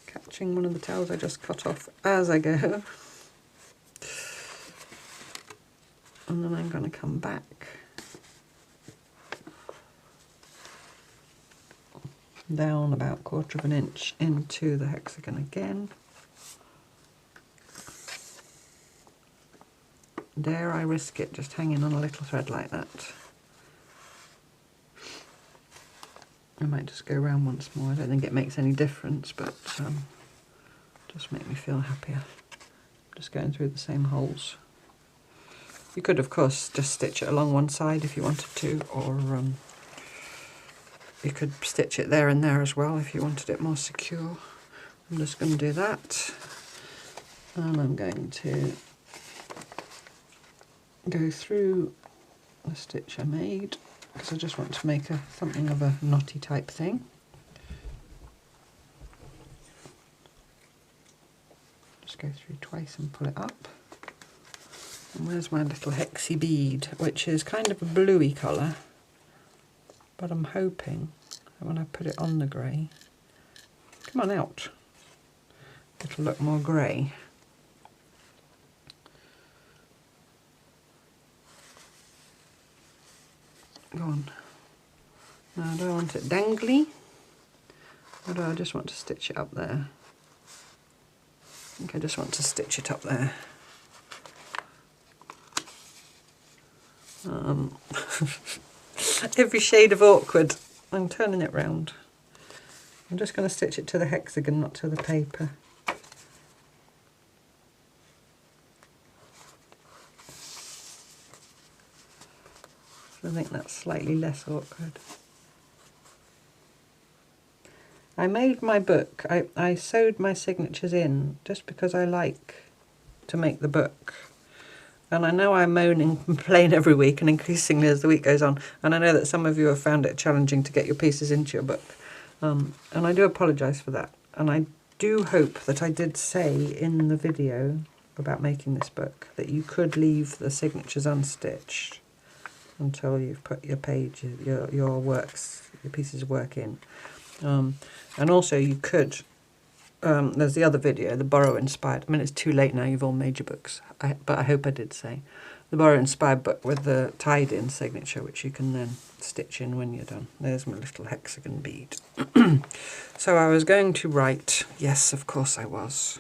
Catching one of the tails I just cut off as I go. And then I'm going to come back down about 1/4 of an inch into the hexagon again. Dare I risk it just hanging on a little thread like that? I might just go around once more. I don't think it makes any difference, but just make me feel happier. Just going through the same holes. You could, of course, just stitch it along one side if you wanted to, or you could stitch it there and there as well if you wanted it more secure. I'm just going to do that, and I'm going to go through the stitch I made because I just want to make something of a knotty type thing. Just go through twice and pull it up. And where's my little hexy bead, which is kind of a bluey colour, but I'm hoping that when I put it on the grey, come on out, it'll look more grey. Go on. Now, do I want it dangly, or do I just want to stitch it up there? I think I just want to stitch it up there. Every shade of awkward. I'm turning it round. I'm just going to stitch it to the hexagon, not to the paper. So I think that's slightly less awkward. I made my book. I sewed my signatures in just because I like to make the book. And I know I moan and complain every week, and increasingly as the week goes on, and I know that some of you have found it challenging to get your pieces into your book. And I do apologise for that. And I do hope that I did say in the video about making this book that you could leave the signatures unstitched until you've put your pages, your works, your pieces of work in. And also you could, there's the other video, the borrow inspired. I mean, it's too late now, you've all made your books, but I hope I did say. The borrow inspired book with the tied in signature, which you can then stitch in when you're done. There's my little hexagon bead. So I was going to write, yes, of course I was,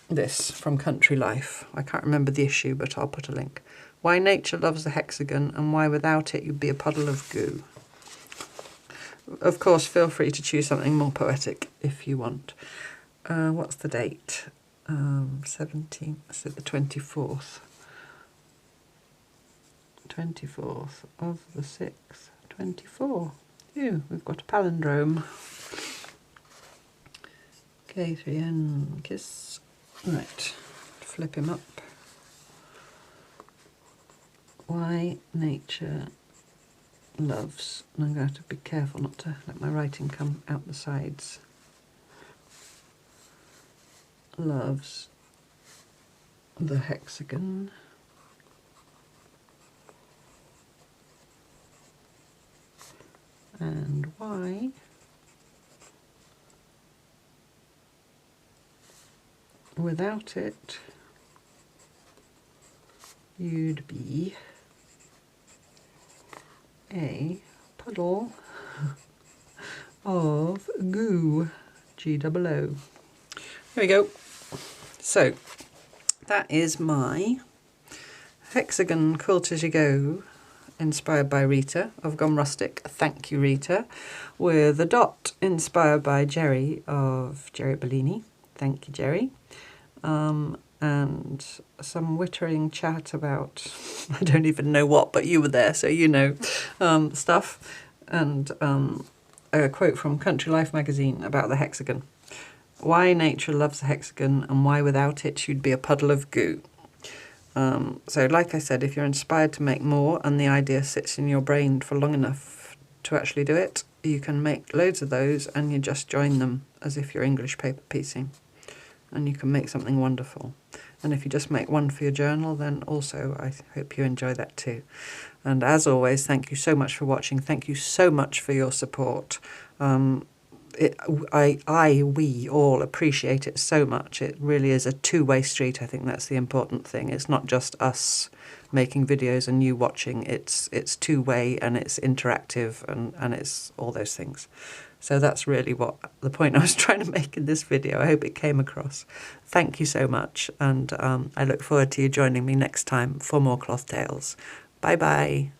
this from Country Life. I can't remember the issue, but I'll put a link. Why nature loves the hexagon and why without it you'd be a puddle of goo. Of course, feel free to choose something more poetic if you want. What's the date? 17th, so the 24th. 24th of the 6th. 24. Ew, we've got a palindrome. K3N kiss. Right, flip him up. Why nature loves, and I'm going to have to be careful not to let my writing come out the sides, loves the hexagon and why without it you'd be a puddle of goo. G-O-O. There we go. So that is my hexagon quilt as you go, inspired by Rita of Gone Rustic. Thank you, Rita. With a dot inspired by Jeri of Jeri Bellini. Thank you, Jeri. and some wittering chat about, I don't even know what, but you were there, so you know, stuff. And a quote from Country Life magazine about the hexagon. Why nature loves the hexagon and why without it you'd be a puddle of goo. So like I said, if you're inspired to make more and the idea sits in your brain for long enough to actually do it, you can make loads of those and you just join them as if you're English paper piecing. And you can make something wonderful. And if you just make one for your journal, then also I hope you enjoy that too. And as always, thank you so much for watching. Thank you so much for your support. We all appreciate it so much. It really is a two-way street. I think that's the important thing. It's not just us making videos and you watching. It's two-way and it's interactive and it's all those things. So that's really what the point I was trying to make in this video. I hope it came across. Thank you so much, and I look forward to you joining me next time for more Cloth Tales. Bye bye.